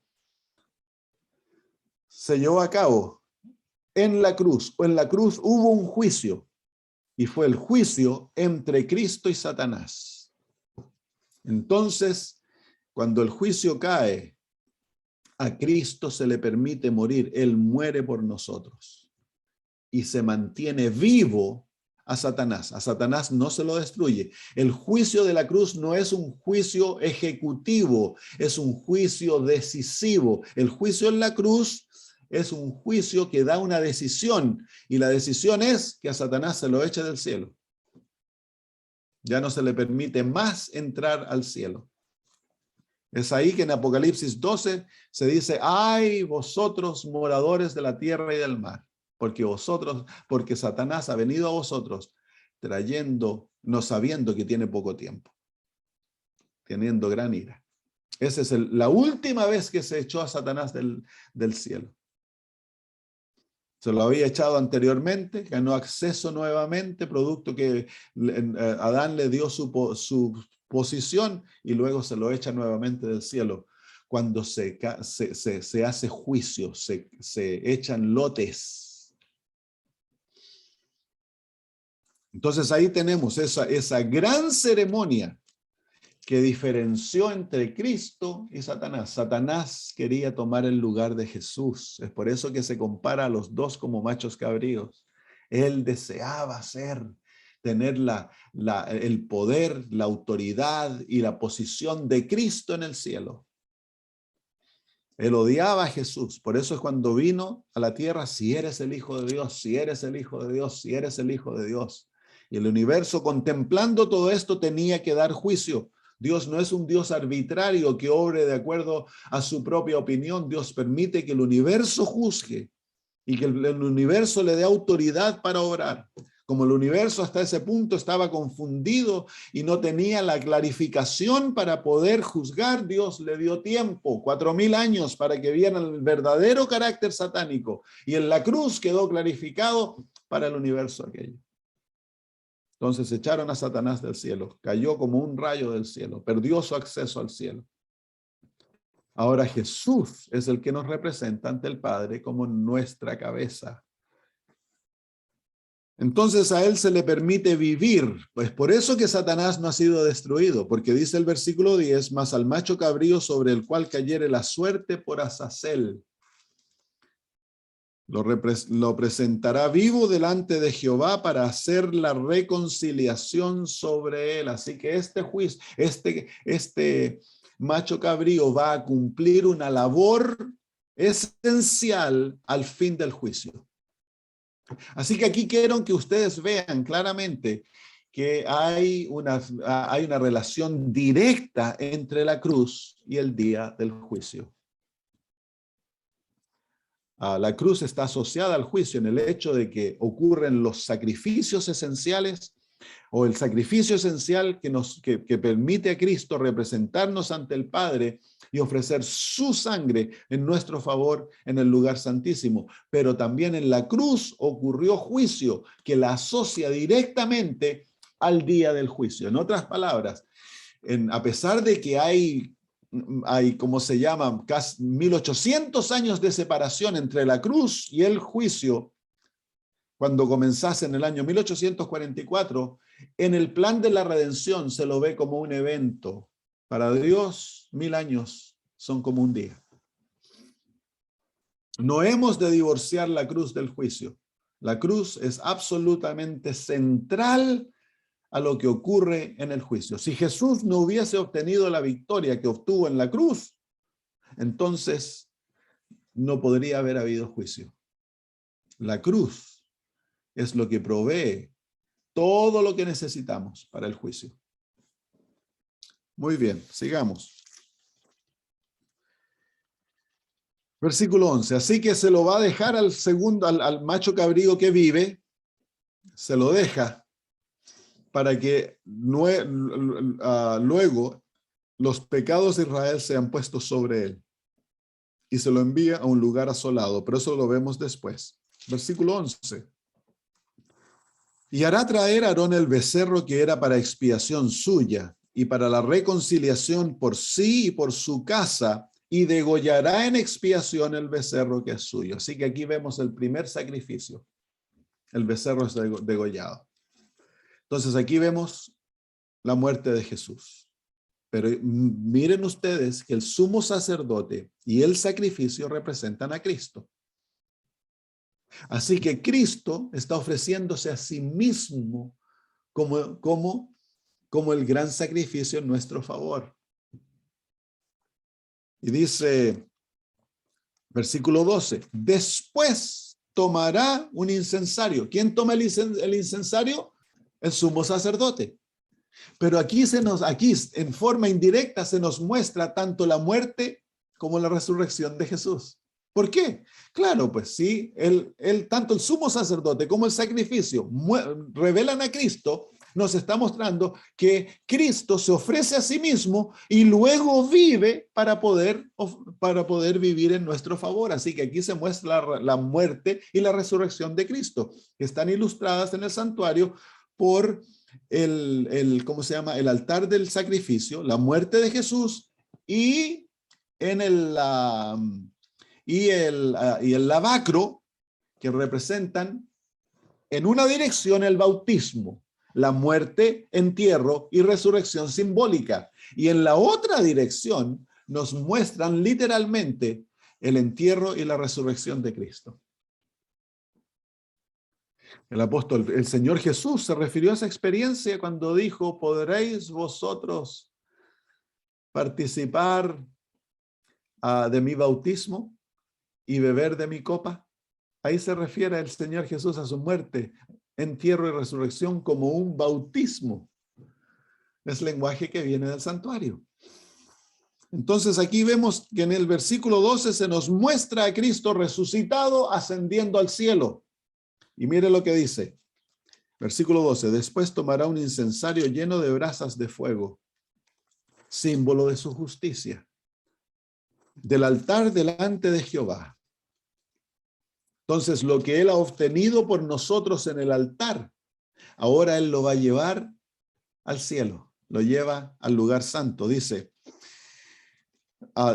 Se llevó a cabo en la cruz. En la cruz hubo un juicio y fue el juicio entre Cristo y Satanás. Entonces, cuando el juicio cae, a Cristo se le permite morir. Él muere por nosotros. Y se mantiene vivo a Satanás. A Satanás no se lo destruye. El juicio de la cruz no es un juicio ejecutivo, es un juicio decisivo. El juicio en la cruz es un juicio que da una decisión, y la decisión es que a Satanás se lo eche del cielo. Ya no se le permite más entrar al cielo. Es ahí que en Apocalipsis 12 se dice, ay, vosotros moradores de la tierra y del mar, porque Satanás ha venido a vosotros trayendo, no sabiendo que tiene poco tiempo, teniendo gran ira. Esa es la última vez que se echó a Satanás del cielo. Se lo había echado anteriormente, ganó acceso nuevamente, producto que Adán le dio su posición y luego se lo echa nuevamente del cielo. Cuando se hace juicio, se echan lotes. Entonces ahí tenemos esa gran ceremonia que diferenció entre Cristo y Satanás. Satanás quería tomar el lugar de Jesús. Es por eso que se compara a los dos como machos cabríos. Él deseaba tener el poder, la autoridad y la posición de Cristo en el cielo. Él odiaba a Jesús. Por eso es cuando vino a la tierra, si eres el Hijo de Dios, si eres el Hijo de Dios, si eres el Hijo de Dios. Y el universo, contemplando todo esto, tenía que dar juicio. Dios no es un Dios arbitrario que obre de acuerdo a su propia opinión. Dios permite que el universo juzgue y que el universo le dé autoridad para obrar. Como el universo hasta ese punto estaba confundido y no tenía la clarificación para poder juzgar, Dios le dio tiempo, 4000 años, para que vieran el verdadero carácter satánico. Y en la cruz quedó clarificado para el universo aquello. Entonces echaron a Satanás del cielo, cayó como un rayo del cielo, perdió su acceso al cielo. Ahora Jesús es el que nos representa ante el Padre como nuestra cabeza. Entonces a él se le permite vivir, pues por eso que Satanás no ha sido destruido, porque dice el versículo 10, mas al macho cabrío sobre el cual cayere la suerte por Azazel. Lo presentará vivo delante de Jehová para hacer la reconciliación sobre él. Así que este juicio, este macho cabrío va a cumplir una labor esencial al fin del juicio. Así que aquí quiero que ustedes vean claramente que hay una relación directa entre la cruz y el día del juicio. La cruz está asociada al juicio en el hecho de que ocurren los sacrificios esenciales o el sacrificio esencial que permite a Cristo representarnos ante el Padre y ofrecer su sangre en nuestro favor en el lugar santísimo. Pero también en la cruz ocurrió juicio que la asocia directamente al día del juicio. En otras palabras, a pesar de que hay, ¿cómo se llama?, casi 1800 años de separación entre la cruz y el juicio, cuando comenzase en el año 1844, en el plan de la redención se lo ve como un evento. Para Dios, 1000 años son como un día. No hemos de divorciar la cruz del juicio. La cruz es absolutamente central a lo que ocurre en el juicio. Si Jesús no hubiese obtenido la victoria que obtuvo en la cruz, entonces no podría haber habido juicio. La cruz es lo que provee todo lo que necesitamos para el juicio. Muy bien, sigamos. Versículo 11. Así que se lo va a dejar al macho cabrío que vive, se lo deja para que luego los pecados de Israel sean puestos sobre él. Y se lo envía a un lugar asolado, pero eso lo vemos después. Versículo 11. Y hará traer a Aarón el becerro que era para expiación suya y para la reconciliación por sí y por su casa, y degollará en expiación el becerro que es suyo. Así que aquí vemos el primer sacrificio. El becerro es degollado. Entonces aquí vemos la muerte de Jesús. Pero miren ustedes que el sumo sacerdote y el sacrificio representan a Cristo. Así que Cristo está ofreciéndose a sí mismo como el gran sacrificio en nuestro favor. Y dice, versículo 12, después tomará un incensario. ¿Quién toma el incensario? El sumo sacerdote. Pero aquí en forma indirecta se nos muestra tanto la muerte como la resurrección de Jesús. ¿Por qué? Claro, pues sí, tanto el sumo sacerdote como el sacrificio revelan a Cristo, nos está mostrando que Cristo se ofrece a sí mismo y luego vive para poder vivir en nuestro favor. Así que aquí se muestra la muerte y la resurrección de Cristo, que están ilustradas en el santuario por ¿cómo se llama? El altar del sacrificio, la muerte de Jesús y en y el lavacro, que representan en una dirección el bautismo, la muerte, entierro y resurrección simbólica. Y en la otra dirección nos muestran literalmente el entierro y la resurrección de Cristo. El Señor Jesús se refirió a esa experiencia cuando dijo: ¿podréis vosotros participar de mi bautismo y beber de mi copa? Ahí se refiere el Señor Jesús a su muerte, entierro y resurrección como un bautismo. Es lenguaje que viene del santuario. Entonces aquí vemos que en el versículo 12 se nos muestra a Cristo resucitado ascendiendo al cielo. Y mire lo que dice. Versículo 12. Después tomará un incensario lleno de brasas de fuego, símbolo de su justicia, del altar delante de Jehová. Entonces, lo que él ha obtenido por nosotros en el altar, ahora él lo va a llevar al cielo, lo lleva al lugar santo. Dice,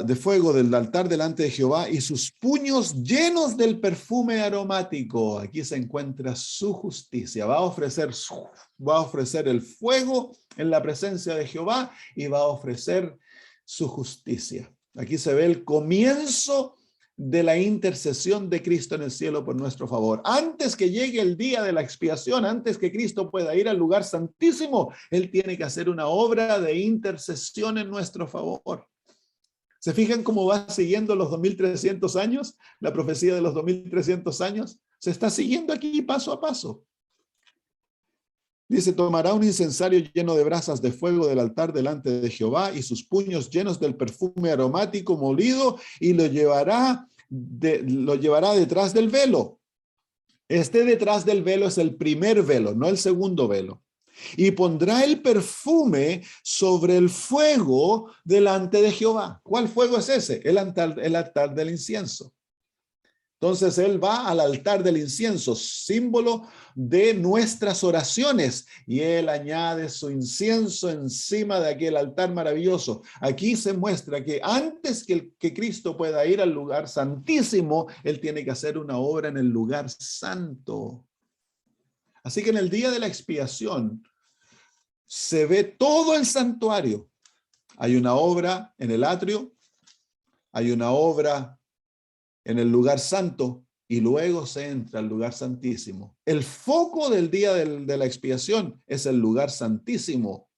de fuego del altar delante de Jehová y sus puños llenos del perfume aromático. Aquí se encuentra su justicia. Va a ofrecer el fuego en la presencia de Jehová y va a ofrecer su justicia. Aquí se ve el comienzo de la intercesión de Cristo en el cielo por nuestro favor. Antes que llegue el día de la expiación, antes que Cristo pueda ir al lugar santísimo, Él tiene que hacer una obra de intercesión en nuestro favor. ¿Se fijan cómo va siguiendo los 2300 años? La profecía de los 2300 años se está siguiendo aquí paso a paso. Dice, tomará un incensario lleno de brasas de fuego del altar delante de Jehová y sus puños llenos del perfume aromático molido y lo llevará detrás del velo. Este detrás del velo es el primer velo, no el segundo velo. Y pondrá el perfume sobre el fuego delante de Jehová. ¿Cuál fuego es ese? El altar del incienso. Entonces él va al altar del incienso, símbolo de nuestras oraciones, y él añade su incienso encima de aquel altar maravilloso. Aquí se muestra que antes que Cristo pueda ir al lugar santísimo, él tiene que hacer una obra en el lugar santo. Así que en el día de la expiación se ve todo el santuario. Hay una obra en el atrio, hay una obra en el lugar santo y luego se entra al lugar santísimo. El foco del día de la expiación es el lugar santísimo.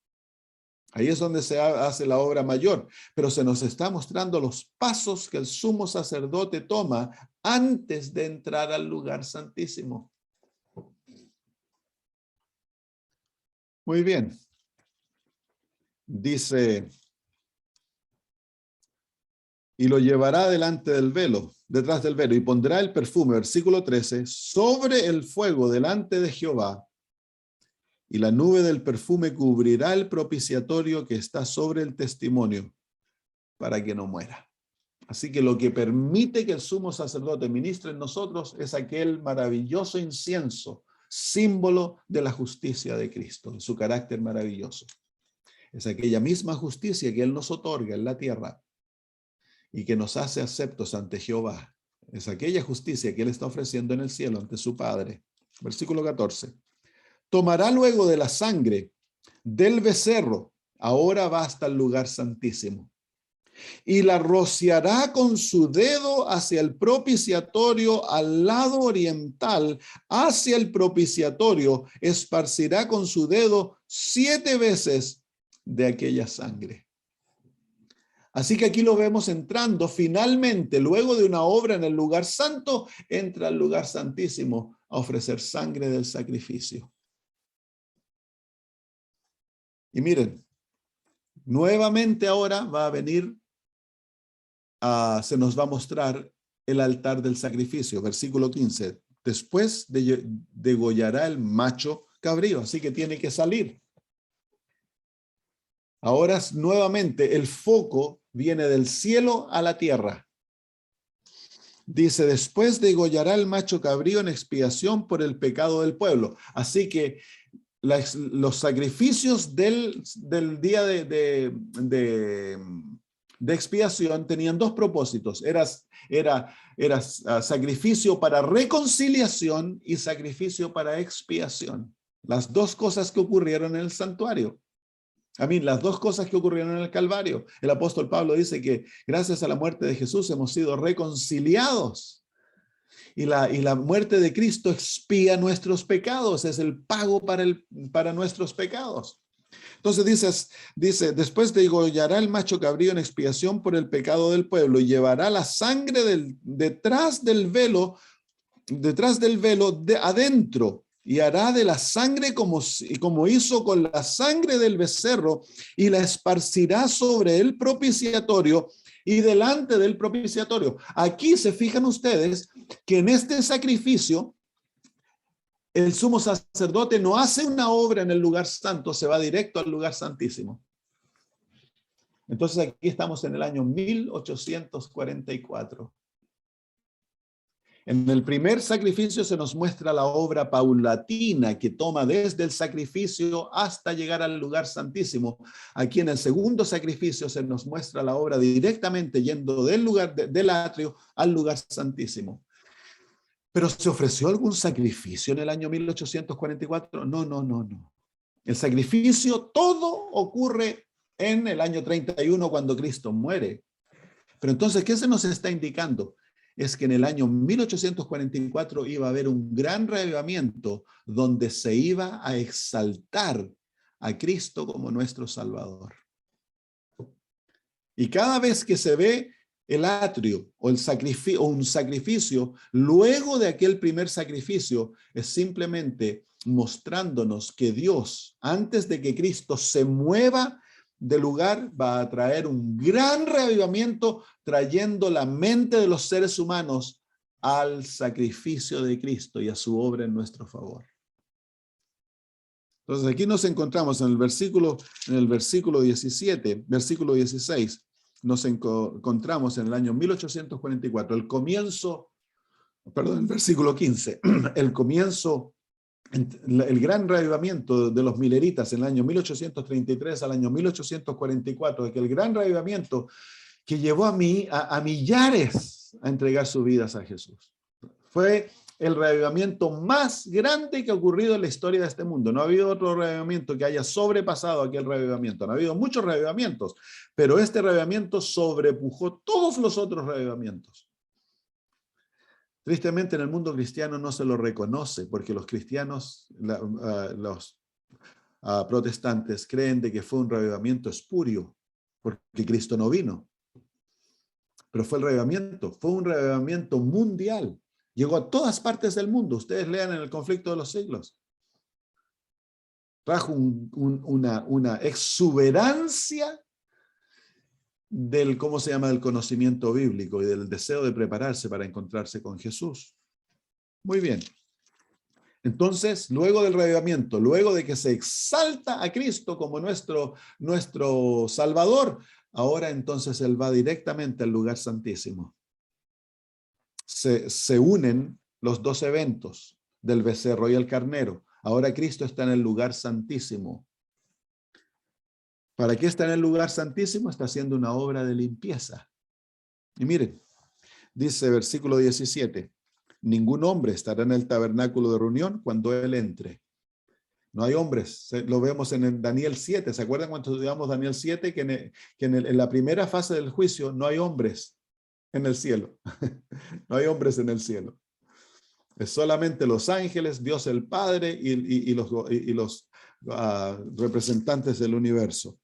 Ahí es donde se hace la obra mayor, pero se nos está mostrando los pasos que el sumo sacerdote toma antes de entrar al lugar santísimo. Muy bien. Dice, y lo llevará delante del velo, detrás del velo, y pondrá el perfume, versículo 13, sobre el fuego delante de Jehová, y la nube del perfume cubrirá el propiciatorio que está sobre el testimonio, para que no muera. Así que lo que permite que el sumo sacerdote ministre en nosotros es aquel maravilloso incienso, símbolo de la justicia de Cristo, de su carácter maravilloso. Es aquella misma justicia que Él nos otorga en la tierra y que nos hace aceptos ante Jehová. Es aquella justicia que Él está ofreciendo en el cielo ante su Padre. Versículo 14. Tomará luego de la sangre del becerro, ahora va hasta el lugar santísimo, y la rociará con su dedo hacia el propiciatorio al lado oriental, hacia el propiciatorio, esparcirá con su dedo 7 veces de aquella sangre. Así que aquí lo vemos entrando finalmente, luego de una obra en el lugar santo, entra al lugar santísimo a ofrecer sangre del sacrificio. Y miren, nuevamente ahora va a venir, se nos va a mostrar el altar del sacrificio, versículo 15. Después degollará el macho cabrío, así que tiene que salir. Ahora nuevamente el foco viene del cielo a la tierra. Dice, después degollará el macho cabrío en expiación por el pecado del pueblo. Así que los sacrificios del día de expiación tenían dos propósitos. Era sacrificio para reconciliación y sacrificio para expiación. Las dos cosas que ocurrieron en el santuario. Las dos cosas que ocurrieron en el Calvario. El apóstol Pablo dice que gracias a la muerte de Jesús hemos sido reconciliados. Y la muerte de Cristo expía nuestros pecados, es el pago para nuestros pecados. Entonces dice, después degollará el macho cabrío en expiación por el pecado del pueblo y llevará la sangre detrás del velo adentro, y hará de la sangre como hizo con la sangre del becerro, y la esparcirá sobre el propiciatorio y delante del propiciatorio. Aquí se fijan ustedes que en este sacrificio el sumo sacerdote no hace una obra en el lugar santo, se va directo al lugar santísimo. Entonces aquí estamos en el año 1844. En el primer sacrificio se nos muestra la obra paulatina que toma desde el sacrificio hasta llegar al lugar santísimo. Aquí en el segundo sacrificio se nos muestra la obra directamente yendo del atrio al lugar santísimo. ¿Pero se ofreció algún sacrificio en el año 1844? No. El sacrificio, todo ocurre en el año 31 cuando Cristo muere. Pero entonces, ¿qué se nos está indicando? Es que en el año 1844 iba a haber un gran reavivamiento donde se iba a exaltar a Cristo como nuestro Salvador. Y cada vez que se ve el atrio o un sacrificio, luego de aquel primer sacrificio, es simplemente mostrándonos que Dios, antes de que Cristo se mueva del lugar, va a traer un gran reavivamiento, trayendo la mente de los seres humanos al sacrificio de Cristo y a su obra en nuestro favor. Entonces aquí nos encontramos en el versículo 17, versículo 16, nos encontramos en el año 1844, el versículo 15, el comienzo, el gran reavivamiento de los mileritas en el año 1833 al año 1844, aquel gran reavivamiento que llevó a millares a entregar sus vidas a Jesús. Fue el reavivamiento más grande que ha ocurrido en la historia de este mundo. No ha habido otro reavivamiento que haya sobrepasado aquel reavivamiento. No ha habido muchos reavivamientos, pero este reavivamiento sobrepujó todos los otros reavivamientos. Tristemente, en el mundo cristiano no se lo reconoce, porque los cristianos, los protestantes, creen de que fue un reavivamiento espurio, porque Cristo no vino. Pero fue un reavivamiento mundial. Llegó a todas partes del mundo. Ustedes lean en el conflicto de los siglos. Trajo una exuberancia del conocimiento bíblico y del deseo de prepararse para encontrarse con Jesús. Muy bien. Entonces, luego del reavivamiento, luego de que se exalta a Cristo como nuestro Salvador, ahora entonces Él va directamente al lugar santísimo. Se unen los dos eventos del becerro y el carnero. Ahora Cristo está en el lugar santísimo. ¿Para qué está en el lugar santísimo? Está haciendo una obra de limpieza. Y miren, dice versículo 17, ningún hombre estará en el tabernáculo de reunión cuando él entre. No hay hombres, lo vemos en Daniel 7. ¿Se acuerdan cuando estudiamos Daniel 7? Que en la primera fase del juicio no hay hombres en el cielo. No hay hombres en el cielo. Es solamente los ángeles, Dios el Padre y los representantes del universo.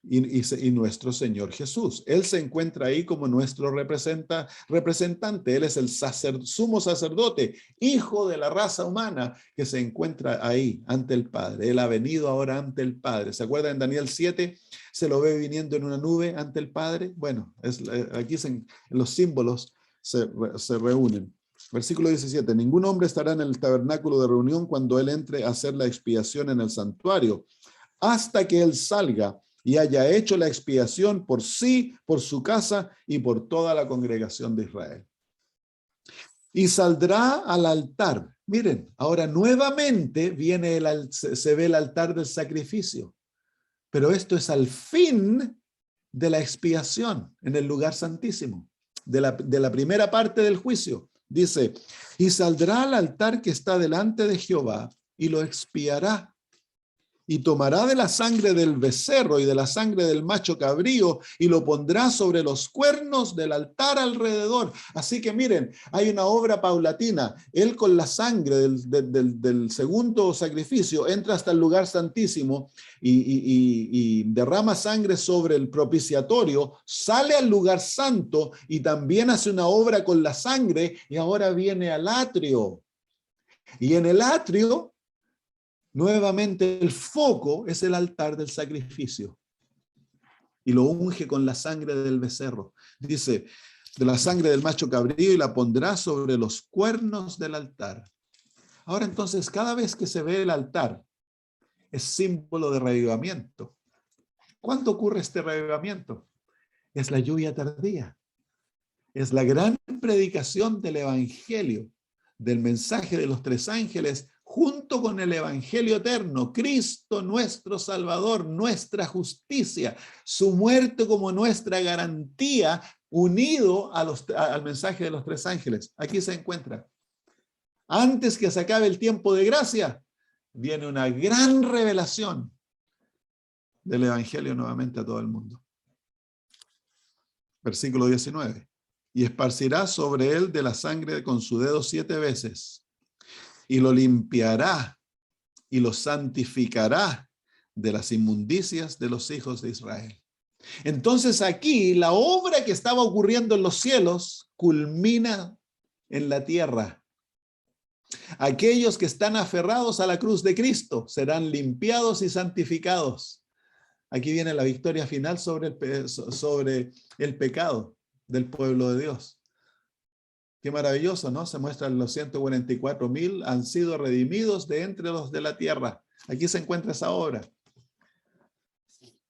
y nuestro Señor Jesús. Él se encuentra ahí como nuestro representante. Él es el sumo sacerdote, hijo de la raza humana, que se encuentra ahí ante el Padre. Él ha venido ahora ante el Padre. ¿Se acuerdan en Daniel 7? Se lo ve viniendo en una nube ante el Padre. Bueno, aquí los símbolos se reúnen. Versículo 17. Ningún hombre estará en el tabernáculo de reunión cuando él entre a hacer la expiación en el santuario, hasta que él salga y haya hecho la expiación por sí, por su casa y por toda la congregación de Israel. Y saldrá al altar. Miren, ahora nuevamente se ve el altar del sacrificio. Pero esto es al fin de la expiación en el lugar santísimo, de la primera parte del juicio. Dice, y saldrá al altar que está delante de Jehová y lo expiará. Y tomará de la sangre del becerro y de la sangre del macho cabrío y lo pondrá sobre los cuernos del altar alrededor. Así que miren, hay una obra paulatina. Él con la sangre del segundo sacrificio entra hasta el lugar santísimo y derrama sangre sobre el propiciatorio, sale al lugar santo y también hace una obra con la sangre y ahora viene al atrio. Y en el atrio, nuevamente el foco es el altar del sacrificio. Y lo unge con la sangre del becerro. Dice, de la sangre del macho cabrío y la pondrá sobre los cuernos del altar. Ahora entonces, cada vez que se ve el altar, es símbolo de revivamiento. ¿Cuándo ocurre este revivamiento? Es la lluvia tardía. Es la gran predicación del evangelio, del mensaje de los tres ángeles, junto con el evangelio eterno, Cristo nuestro Salvador, nuestra justicia, su muerte como nuestra garantía, unido al mensaje de los tres ángeles. Aquí se encuentra. Antes que se acabe el tiempo de gracia, viene una gran revelación del evangelio nuevamente a todo el mundo. Versículo 19. Y esparcirá sobre él de la sangre con su dedo 7 veces. Y lo limpiará y lo santificará de las inmundicias de los hijos de Israel. Entonces aquí la obra que estaba ocurriendo en los cielos culmina en la tierra. Aquellos que están aferrados a la cruz de Cristo serán limpiados y santificados. Aquí viene la victoria final sobre el pecado del pueblo de Dios. Qué maravilloso, ¿no? Se muestran los 144,000 han sido redimidos de entre los de la tierra. Aquí se encuentra esa obra.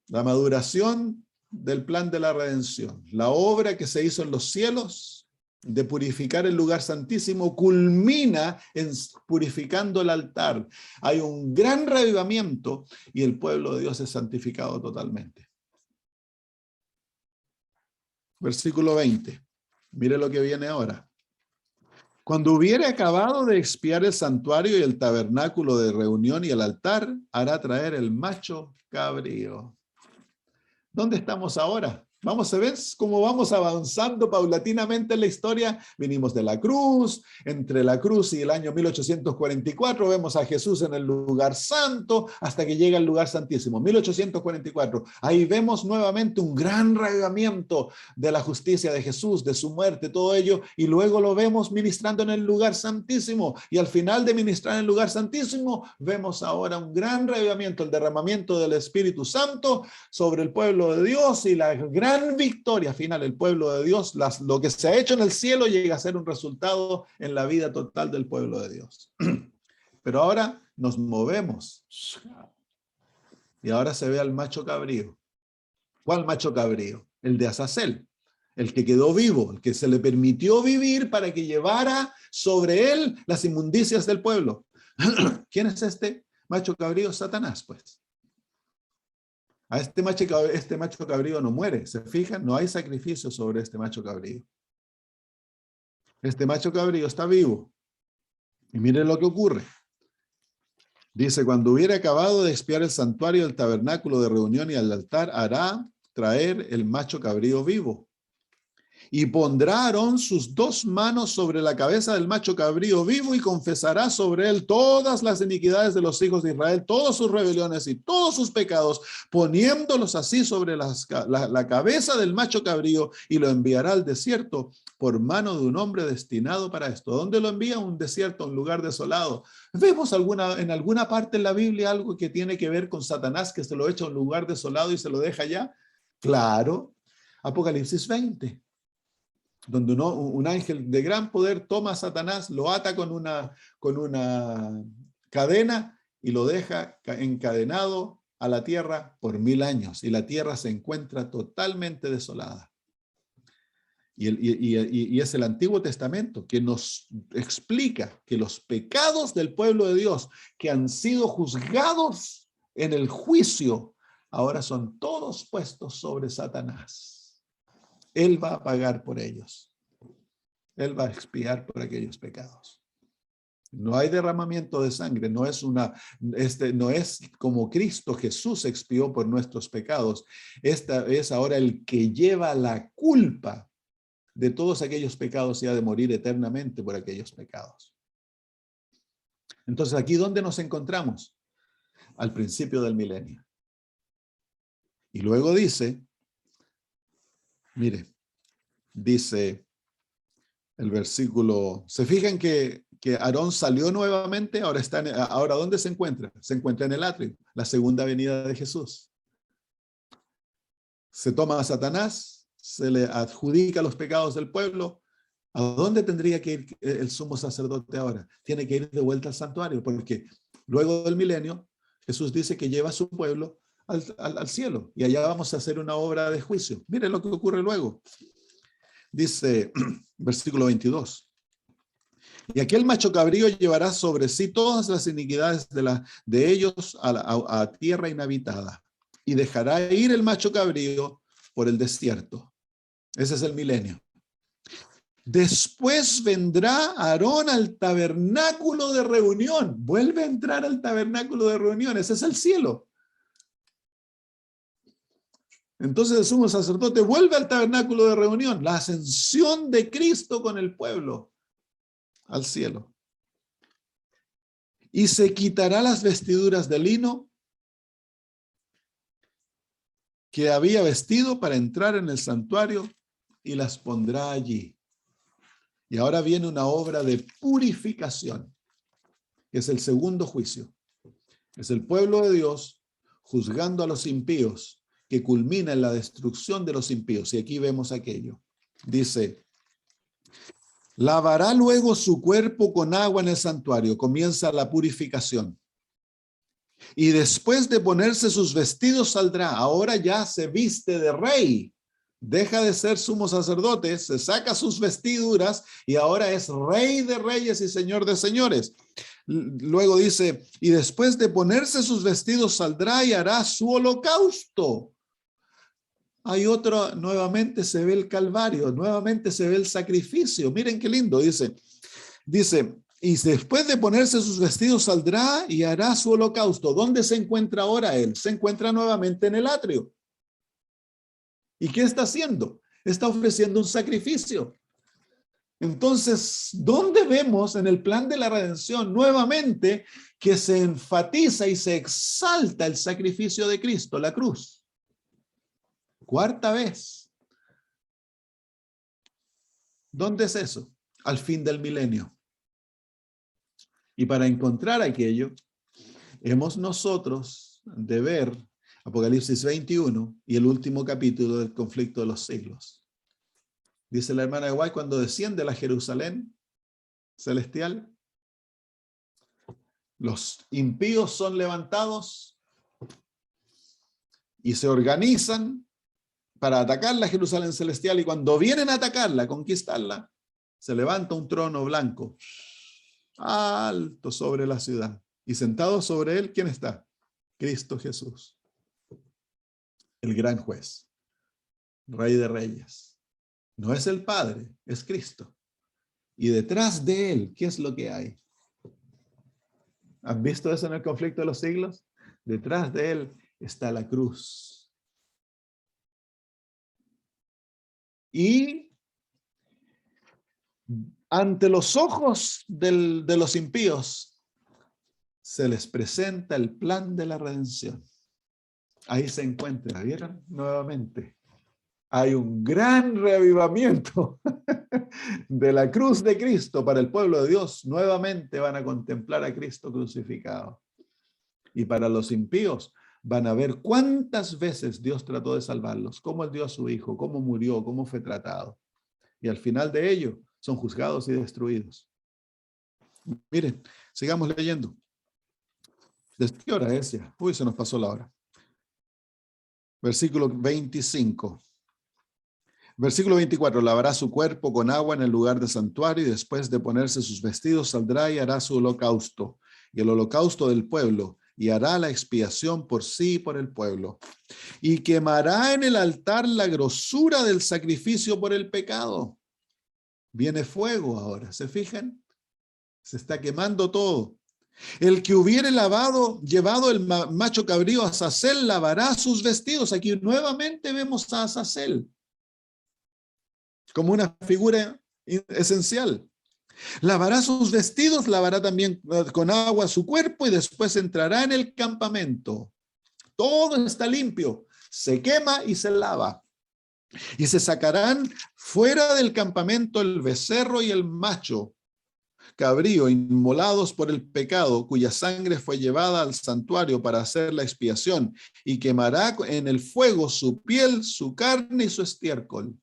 La maduración del plan de la redención. La obra que se hizo en los cielos de purificar el lugar santísimo culmina en purificando el altar. Hay un gran revivamiento y el pueblo de Dios es santificado totalmente. Versículo 20. Mire lo que viene ahora. Cuando hubiere acabado de expiar el santuario y el tabernáculo de reunión y el altar, hará traer el macho cabrío. ¿Dónde estamos ahora? Vamos a ver cómo vamos avanzando paulatinamente en la historia. Vinimos de la cruz, entre la cruz y el año 1844 vemos a Jesús en el lugar santo hasta que llega al lugar santísimo. 1844. Ahí vemos nuevamente un gran revivamiento de la justicia de Jesús, de su muerte, todo ello, y luego lo vemos ministrando en el lugar santísimo. Y al final de ministrar en el lugar santísimo, vemos ahora un gran revivamiento, el derramamiento del Espíritu Santo sobre el pueblo de Dios y la gran victoria final. El pueblo de Dios, lo que se ha hecho en el cielo llega a ser un resultado en la vida total del pueblo de Dios. Pero ahora nos movemos y ahora se ve al macho cabrío. ¿Cuál macho cabrío? El de Azazel, el que quedó vivo, el que se le permitió vivir para que llevara sobre él las inmundicias del pueblo. ¿Quién es este macho cabrío? Satanás, pues. A este macho cabrío no muere, ¿se fijan? No hay sacrificio sobre este macho cabrío. Este macho cabrío está vivo. Y miren lo que ocurre. Dice, cuando hubiera acabado de expiar el santuario, el tabernáculo de reunión y el altar, hará traer el macho cabrío vivo. Y pondrá Aarón sus 2 manos sobre la cabeza del macho cabrío vivo y confesará sobre él todas las iniquidades de los hijos de Israel, todas sus rebeliones y todos sus pecados, poniéndolos así sobre la cabeza del macho cabrío, y lo enviará al desierto por mano de un hombre destinado para esto. ¿Dónde lo envía? Un desierto, un lugar desolado. ¿Vemos en alguna parte en la Biblia algo que tiene que ver con Satanás, que se lo echa a un lugar desolado y se lo deja allá? Claro. Apocalipsis 20. Donde un ángel de gran poder toma a Satanás, lo ata con una cadena y lo deja encadenado a la tierra por 1000 años. Y la tierra se encuentra totalmente desolada. Y es el Antiguo Testamento que nos explica que los pecados del pueblo de Dios, que han sido juzgados en el juicio, ahora son todos puestos sobre Satanás. Él va a pagar por ellos. Él va a expiar por aquellos pecados. No hay derramamiento de sangre, no es como Cristo Jesús expió por nuestros pecados. Esta es ahora el que lleva la culpa de todos aquellos pecados y ha de morir eternamente por aquellos pecados. Entonces, ¿aquí dónde nos encontramos? Al principio del milenio. Y luego dice, mire, dice el versículo, ¿se fijan que Aarón salió nuevamente? Ahora ¿dónde se encuentra? Se encuentra en el atrio, la segunda venida de Jesús. Se toma a Satanás, se le adjudica los pecados del pueblo. ¿A dónde tendría que ir el sumo sacerdote ahora? Tiene que ir de vuelta al santuario, porque luego del milenio, Jesús dice que lleva a su pueblo al cielo, y allá vamos a hacer una obra de juicio. Miren lo que ocurre luego. Dice, versículo 22. Y aquel macho cabrío llevará sobre sí todas las iniquidades de ellos a tierra inhabitada, y dejará ir el macho cabrío por el desierto. Ese es el milenio. Después vendrá Aarón al tabernáculo de reunión. Vuelve a entrar al tabernáculo de reunión. Ese es el cielo. Entonces el sumo sacerdote vuelve al tabernáculo de reunión. La ascensión de Cristo con el pueblo al cielo. Y se quitará las vestiduras de lino que había vestido para entrar en el santuario y las pondrá allí. Y ahora viene una obra de purificación, que es el segundo juicio. Es el pueblo de Dios juzgando a los impíos, que culmina en la destrucción de los impíos. Y aquí vemos aquello. Dice, lavará luego su cuerpo con agua en el santuario. Comienza la purificación. Y después de ponerse sus vestidos saldrá. Ahora ya se viste de rey. Deja de ser sumo sacerdote, se saca sus vestiduras y ahora es rey de reyes y señor de señores. Luego dice, y después de ponerse sus vestidos saldrá y hará su holocausto. Hay otro, nuevamente se ve el calvario, nuevamente se ve el sacrificio. Miren qué lindo, dice, y después de ponerse sus vestidos saldrá y hará su holocausto. ¿Dónde se encuentra ahora él? Se encuentra nuevamente en el atrio. ¿Y qué está haciendo? Está ofreciendo un sacrificio. Entonces, ¿dónde vemos en el plan de la redención nuevamente que se enfatiza y se exalta el sacrificio de Cristo, la cruz? Cuarta vez. ¿Dónde es eso? Al fin del milenio. Y para encontrar aquello, hemos nosotros de ver Apocalipsis 21 y el último capítulo del conflicto de los siglos. Dice la hermana de White, cuando desciende la Jerusalén celestial, los impíos son levantados y se organizan para atacar la Jerusalén celestial, y cuando vienen a atacarla, a conquistarla, se levanta un trono blanco alto sobre la ciudad, y sentado sobre él, ¿quién está? Cristo Jesús, el gran juez, Rey de Reyes. No es el Padre, es Cristo. Y detrás de él, ¿qué es lo que hay? ¿Han visto eso en el conflicto de los siglos? Detrás de él está la cruz. Y ante los ojos de los impíos, se les presenta el plan de la redención. Ahí se encuentra, ¿vieron? Nuevamente. Hay un gran reavivamiento de la cruz de Cristo para el pueblo de Dios. Nuevamente van a contemplar a Cristo crucificado. Y para los impíos van a ver cuántas veces Dios trató de salvarlos, cómo Él dio a su Hijo, cómo murió, cómo fue tratado. Y al final de ello son juzgados y destruidos. Miren, sigamos leyendo. ¿Desde qué hora es ya? Uy, se nos pasó la hora. Versículo 25. Versículo 24, lavará su cuerpo con agua en el lugar de santuario y después de ponerse sus vestidos saldrá y hará su holocausto y el holocausto del pueblo y hará la expiación por sí y por el pueblo. Y quemará en el altar la grosura del sacrificio por el pecado. Viene fuego ahora, ¿se fijan? Se está quemando todo. El que hubiere llevado el macho cabrío a Azazel, lavará sus vestidos. Aquí nuevamente vemos a Azazel como una figura esencial. Lavará sus vestidos, lavará también con agua su cuerpo y después entrará en el campamento. Todo está limpio, se quema y se lava. Y se sacarán fuera del campamento el becerro y el macho cabrío inmolados por el pecado, cuya sangre fue llevada al santuario para hacer la expiación, y quemará en el fuego su piel, su carne y su estiércol.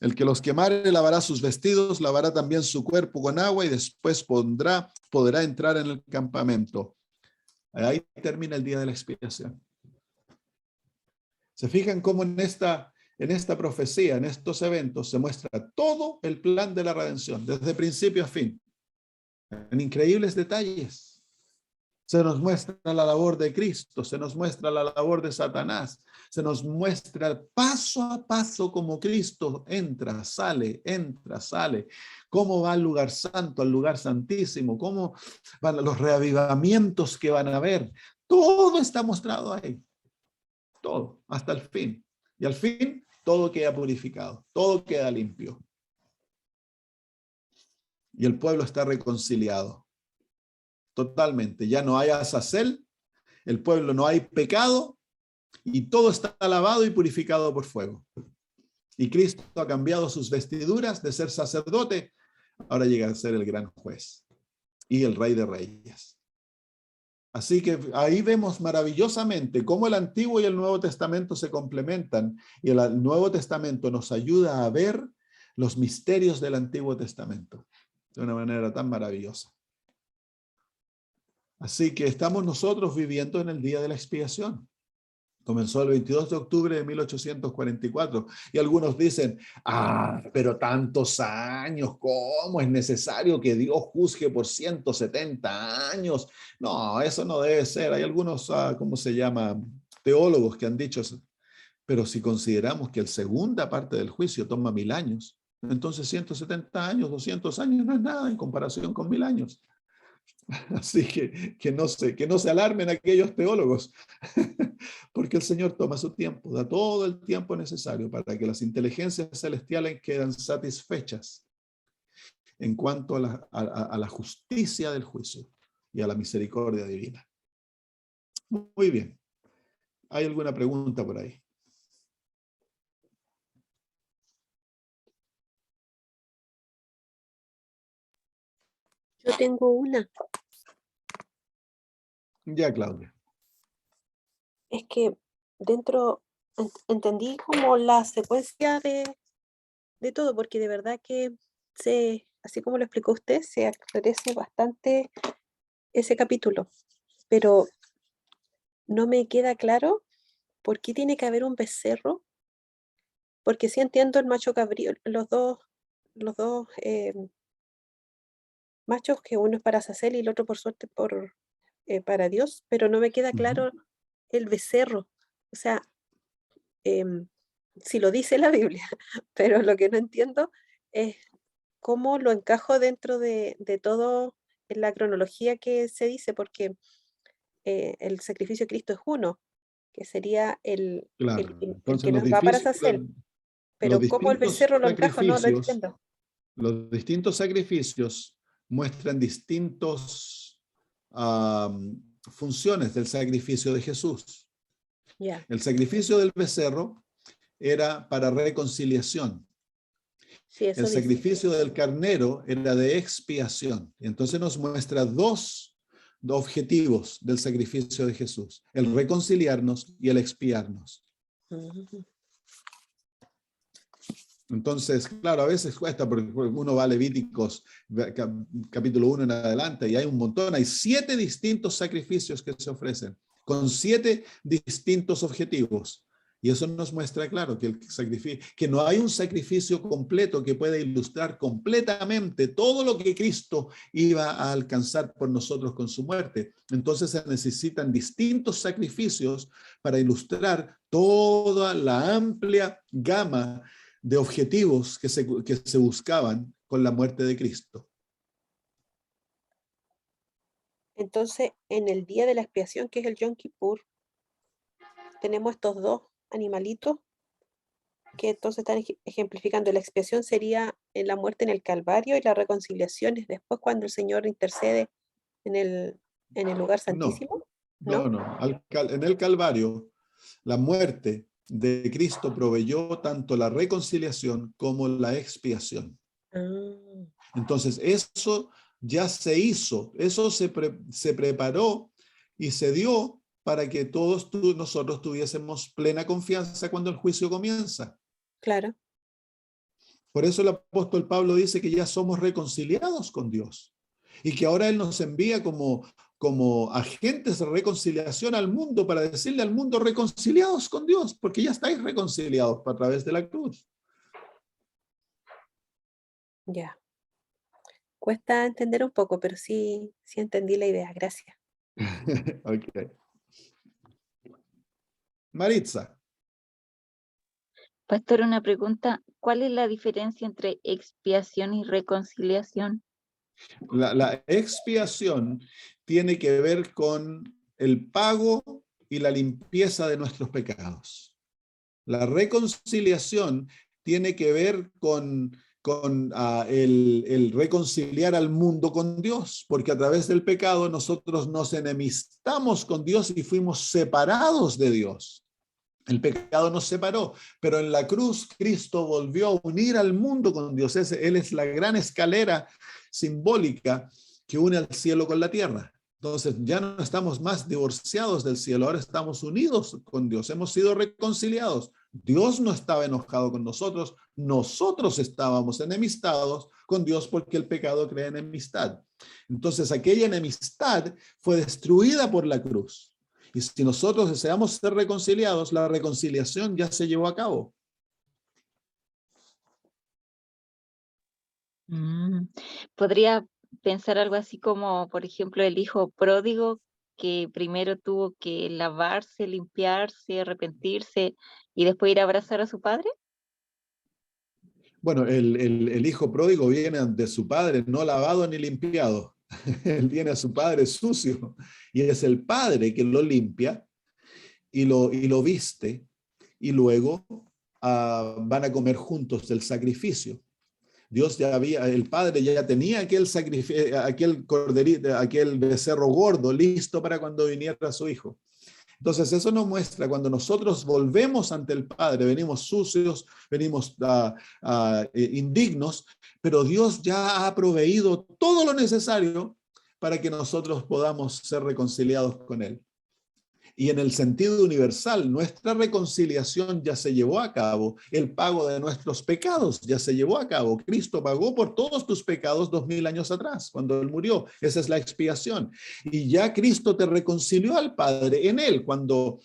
El que los quemare lavará sus vestidos, lavará también su cuerpo con agua y después podrá entrar en el campamento. Ahí termina el día de la expiación. ¿Se fijan cómo en esta profecía, en estos eventos, se muestra todo el plan de la redención, desde principio a fin, en increíbles detalles? Se nos muestra la labor de Cristo, se nos muestra la labor de Satanás, se nos muestra paso a paso cómo Cristo entra, sale, cómo va al lugar santo, al lugar santísimo, cómo van los reavivamientos que van a haber. Todo está mostrado ahí, todo, hasta el fin. Y al fin, todo queda purificado, todo queda limpio. Y el pueblo está reconciliado. Totalmente, ya no hay Azazel, el pueblo no hay pecado y todo está lavado y purificado por fuego. Y Cristo ha cambiado sus vestiduras de ser sacerdote, ahora llega a ser el gran juez y el rey de reyes. Así que ahí vemos maravillosamente cómo el Antiguo y el Nuevo Testamento se complementan y el Nuevo Testamento nos ayuda a ver los misterios del Antiguo Testamento de una manera tan maravillosa. Así que estamos nosotros viviendo en el día de la expiación. Comenzó el 22 de octubre de 1844 y algunos dicen, pero tantos años, ¿cómo es necesario que Dios juzgue por 170 años? No, eso no debe ser. Hay algunos, ¿cómo se llama? Teólogos que han dicho eso. Pero si consideramos que la segunda parte del juicio toma 1000 años, entonces 170 años, 200 años no es nada en comparación con 1000 años. Así que no se alarmen aquellos teólogos, porque el Señor toma su tiempo, da todo el tiempo necesario para que las inteligencias celestiales queden satisfechas en cuanto a la justicia del juicio y a la misericordia divina. Muy bien. ¿Hay alguna pregunta por ahí? Yo tengo una. Ya, Claudia. Es que entendí como la secuencia de todo, porque de verdad que así como lo explicó usted, se aclarece bastante ese capítulo, pero no me queda claro por qué tiene que haber un becerro, porque sí entiendo el macho cabrío, los dos machos, que uno es para Sacel y el otro por suerte para Dios, pero no me queda claro el becerro. O sea, si lo dice la Biblia, pero lo que no entiendo es cómo lo encajo dentro de todo en la cronología que se dice, porque el sacrificio de Cristo es uno, que sería el Claro. que Entonces nos va para Sacel, los pero cómo el distintos becerro lo encajo, no lo sacrificios entiendo. Los distintos sacrificios muestran distintas funciones del sacrificio de Jesús. Ya, El sacrificio del becerro era para reconciliación. sí, El eso dice. sacrificio del carnero era de expiación. Entonces nos muestra dos objetivos del sacrificio de Jesús: el reconciliarnos y el expiarnos. Ujú. Entonces, claro, a veces cuesta porque uno va a Levíticos capítulo 1 en adelante y hay un montón, hay 7 distintos sacrificios que se ofrecen con 7 distintos objetivos. Y eso nos muestra, claro, que no hay un sacrificio completo que pueda ilustrar completamente todo lo que Cristo iba a alcanzar por nosotros con su muerte. Entonces se necesitan distintos sacrificios para ilustrar toda la amplia gama de objetivos que se buscaban con la muerte de Cristo. Entonces, en el día de la expiación, que es el Yom Kippur, tenemos estos dos animalitos que entonces están ejemplificando. La expiación sería en la muerte en el Calvario y la reconciliación es después cuando el Señor intercede en el lugar No, santísimo, no, ¿no? no. En el Calvario, la muerte de Cristo proveyó tanto la reconciliación como la expiación. Ah, Entonces, eso ya se hizo, eso se preparó y se dio para que nosotros tuviésemos plena confianza cuando el juicio comienza. claro, Por eso el apóstol Pablo dice que ya somos reconciliados con Dios y que ahora Él nos envía como agentes de reconciliación al mundo para decirle al mundo: reconciliados con Dios, porque ya estáis reconciliados a través de la cruz. ya. Cuesta entender un poco, pero sí, sí entendí la idea. Gracias. Ok. Maritza, Pastor, una pregunta. ¿Cuál es la diferencia entre expiación y reconciliación? la expiación tiene que ver con el pago y la limpieza de nuestros pecados. La reconciliación tiene que ver con el reconciliar al mundo con Dios, porque a través del pecado nosotros nos enemistamos con Dios y fuimos separados de Dios. El pecado nos separó, pero en la cruz Cristo volvió a unir al mundo con Dios. Él es la gran escalera simbólica que une al cielo con la tierra. Entonces ya no estamos más divorciados del cielo, ahora estamos unidos con Dios, hemos sido reconciliados. Dios no estaba enojado con nosotros, nosotros estábamos enemistados con Dios porque el pecado crea enemistad. Entonces aquella enemistad fue destruida por la cruz. Y si nosotros deseamos ser reconciliados, la reconciliación ya se llevó a cabo. Podría pensar algo así como, por ejemplo, el hijo pródigo que primero tuvo que lavarse, limpiarse, arrepentirse y después ir a abrazar a su padre. Bueno, el hijo pródigo viene de su padre no lavado ni limpiado. Él viene a su padre sucio y es el padre que lo limpia y lo viste y luego van a comer juntos del sacrificio. El padre ya tenía aquel corderito, aquel becerro gordo listo para cuando viniera su hijo. Entonces eso nos muestra cuando nosotros volvemos ante el Padre, venimos sucios, venimos indignos, pero Dios ya ha proveído todo lo necesario para que nosotros podamos ser reconciliados con Él. Y en el sentido universal, nuestra reconciliación ya se llevó a cabo, el pago de nuestros pecados ya se llevó a cabo. Cristo pagó por todos tus pecados 2000 años atrás, cuando Él murió. Esa es la expiación. Y ya Cristo te reconcilió al Padre en Él. Cuando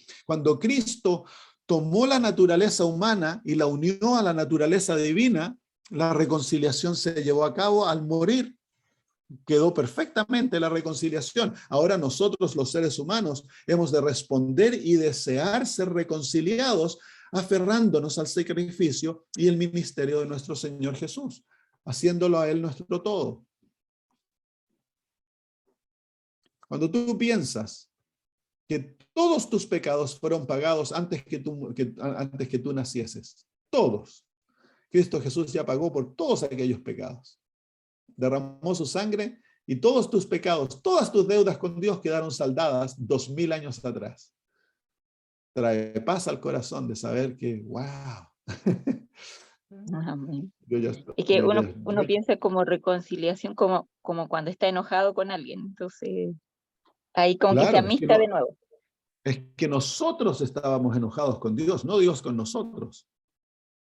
Cristo tomó la naturaleza humana y la unió a la naturaleza divina, la reconciliación se llevó a cabo al morir. Quedó perfectamente la reconciliación. Ahora nosotros los seres humanos hemos de responder y desear ser reconciliados aferrándonos al sacrificio y el ministerio de nuestro Señor Jesús, haciéndolo a Él nuestro todo. Cuando tú piensas que todos tus pecados fueron pagados antes que tú nacieses, todos, Cristo Jesús ya pagó por todos aquellos pecados. Derramó su sangre y todos tus pecados, todas tus deudas con Dios quedaron saldadas 2000 años atrás. Trae paz al corazón de saber que, wow. Amén. Yo ya Es que uno yo- piensa como reconciliación, como cuando está enojado con alguien. Entonces, ahí como que se claro, amista de nuevo. es que nosotros estábamos enojados con Dios, no Dios con nosotros.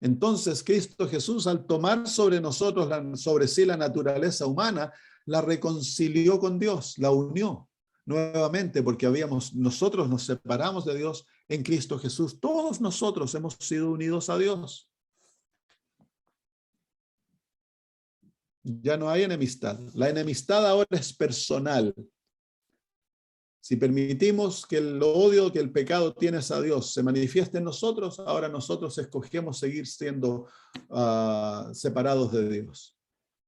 Entonces Cristo Jesús, al tomar sobre nosotros, sobre sí la naturaleza humana, la reconcilió con Dios, la unió nuevamente, porque nosotros nos separamos de Dios en Cristo Jesús. Todos nosotros hemos sido unidos a Dios. Ya no hay enemistad. La enemistad ahora es personal. Si permitimos que el odio que el pecado tiene hacia Dios se manifieste en nosotros, ahora nosotros escogemos seguir siendo separados de Dios.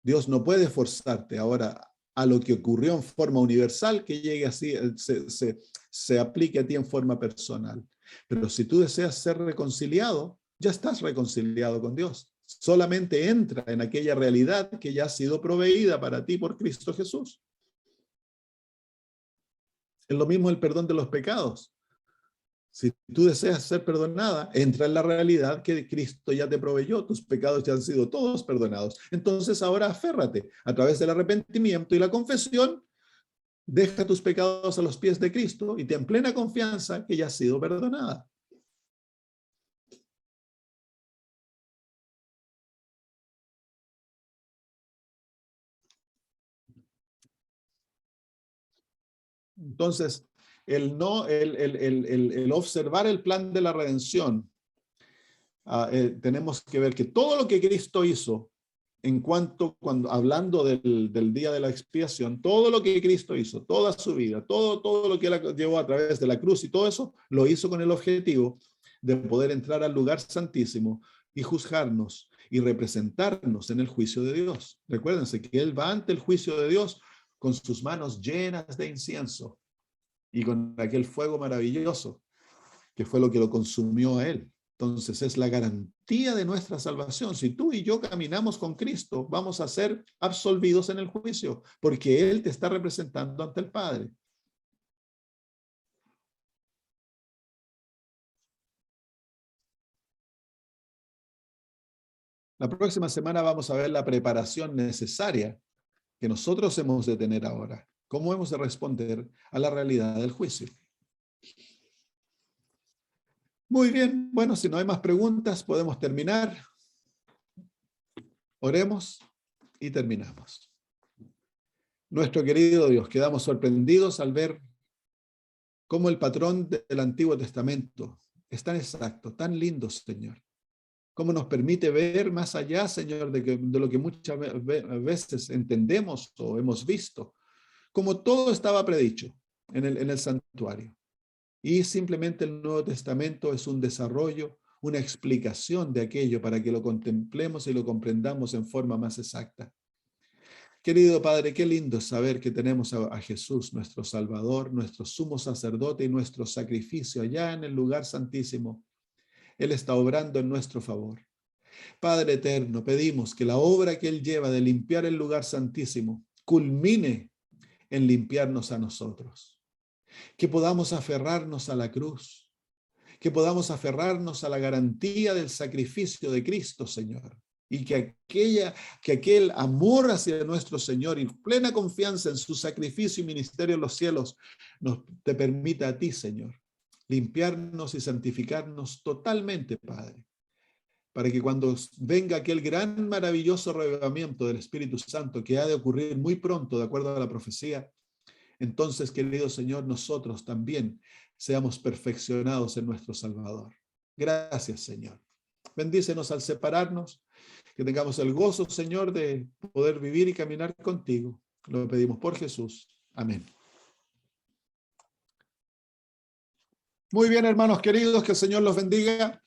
Dios no puede forzarte ahora a lo que ocurrió en forma universal, que llegue así, se aplique a ti en forma personal. Pero si tú deseas ser reconciliado, ya estás reconciliado con Dios. Solamente entra en aquella realidad que ya ha sido proveída para ti por Cristo Jesús. Es lo mismo el perdón de los pecados. Si tú deseas ser perdonada, entra en la realidad que Cristo ya te proveyó, tus pecados ya han sido todos perdonados. Entonces ahora aférrate a través del arrepentimiento y la confesión, deja tus pecados a los pies de Cristo y ten plena confianza que ya has sido perdonada. Entonces, el observar el plan de la redención, tenemos que ver que todo lo que Cristo hizo, hablando del día de la expiación, todo lo que Cristo hizo, toda su vida, todo lo que él llevó a través de la cruz y todo eso, lo hizo con el objetivo de poder entrar al lugar santísimo y juzgarnos y representarnos en el juicio de Dios. Recuérdense que él va ante el juicio de Dios con sus manos llenas de incienso y con aquel fuego maravilloso que fue lo que lo consumió a él. Entonces es la garantía de nuestra salvación. Si tú y yo caminamos con Cristo, vamos a ser absolvidos en el juicio, porque Él te está representando ante el Padre. La próxima semana vamos a ver la preparación necesaria que nosotros hemos de tener ahora. ¿Cómo hemos de responder a la realidad del juicio? Muy bien, bueno, si no hay más preguntas, podemos terminar. Oremos y terminamos. Nuestro querido Dios, quedamos sorprendidos al ver cómo el patrón del Antiguo Testamento es tan exacto, tan lindo, Señor. Cómo nos permite ver más allá, Señor, de lo que muchas veces entendemos o hemos visto. Como todo estaba predicho en el santuario. Y simplemente el Nuevo Testamento es un desarrollo, una explicación de aquello para que lo contemplemos y lo comprendamos en forma más exacta. Querido Padre, qué lindo saber que tenemos a Jesús, nuestro Salvador, nuestro sumo sacerdote y nuestro sacrificio allá en el lugar santísimo. Él está obrando en nuestro favor. Padre eterno, pedimos que la obra que Él lleva de limpiar el lugar santísimo culmine en limpiarnos a nosotros. Que podamos aferrarnos a la cruz, que podamos aferrarnos a la garantía del sacrificio de Cristo, Señor. Y que aquel amor hacia nuestro Señor y plena confianza en su sacrificio y ministerio en los cielos te permita a ti, Señor, limpiarnos y santificarnos totalmente, Padre, para que cuando venga aquel gran, maravilloso avivamiento del Espíritu Santo que ha de ocurrir muy pronto, de acuerdo a la profecía, entonces, querido Señor, nosotros también seamos perfeccionados en nuestro Salvador. Gracias, Señor. Bendícenos al separarnos, que tengamos el gozo, Señor, de poder vivir y caminar contigo. Lo pedimos por Jesús. Amén. Muy bien, hermanos queridos, que el Señor los bendiga.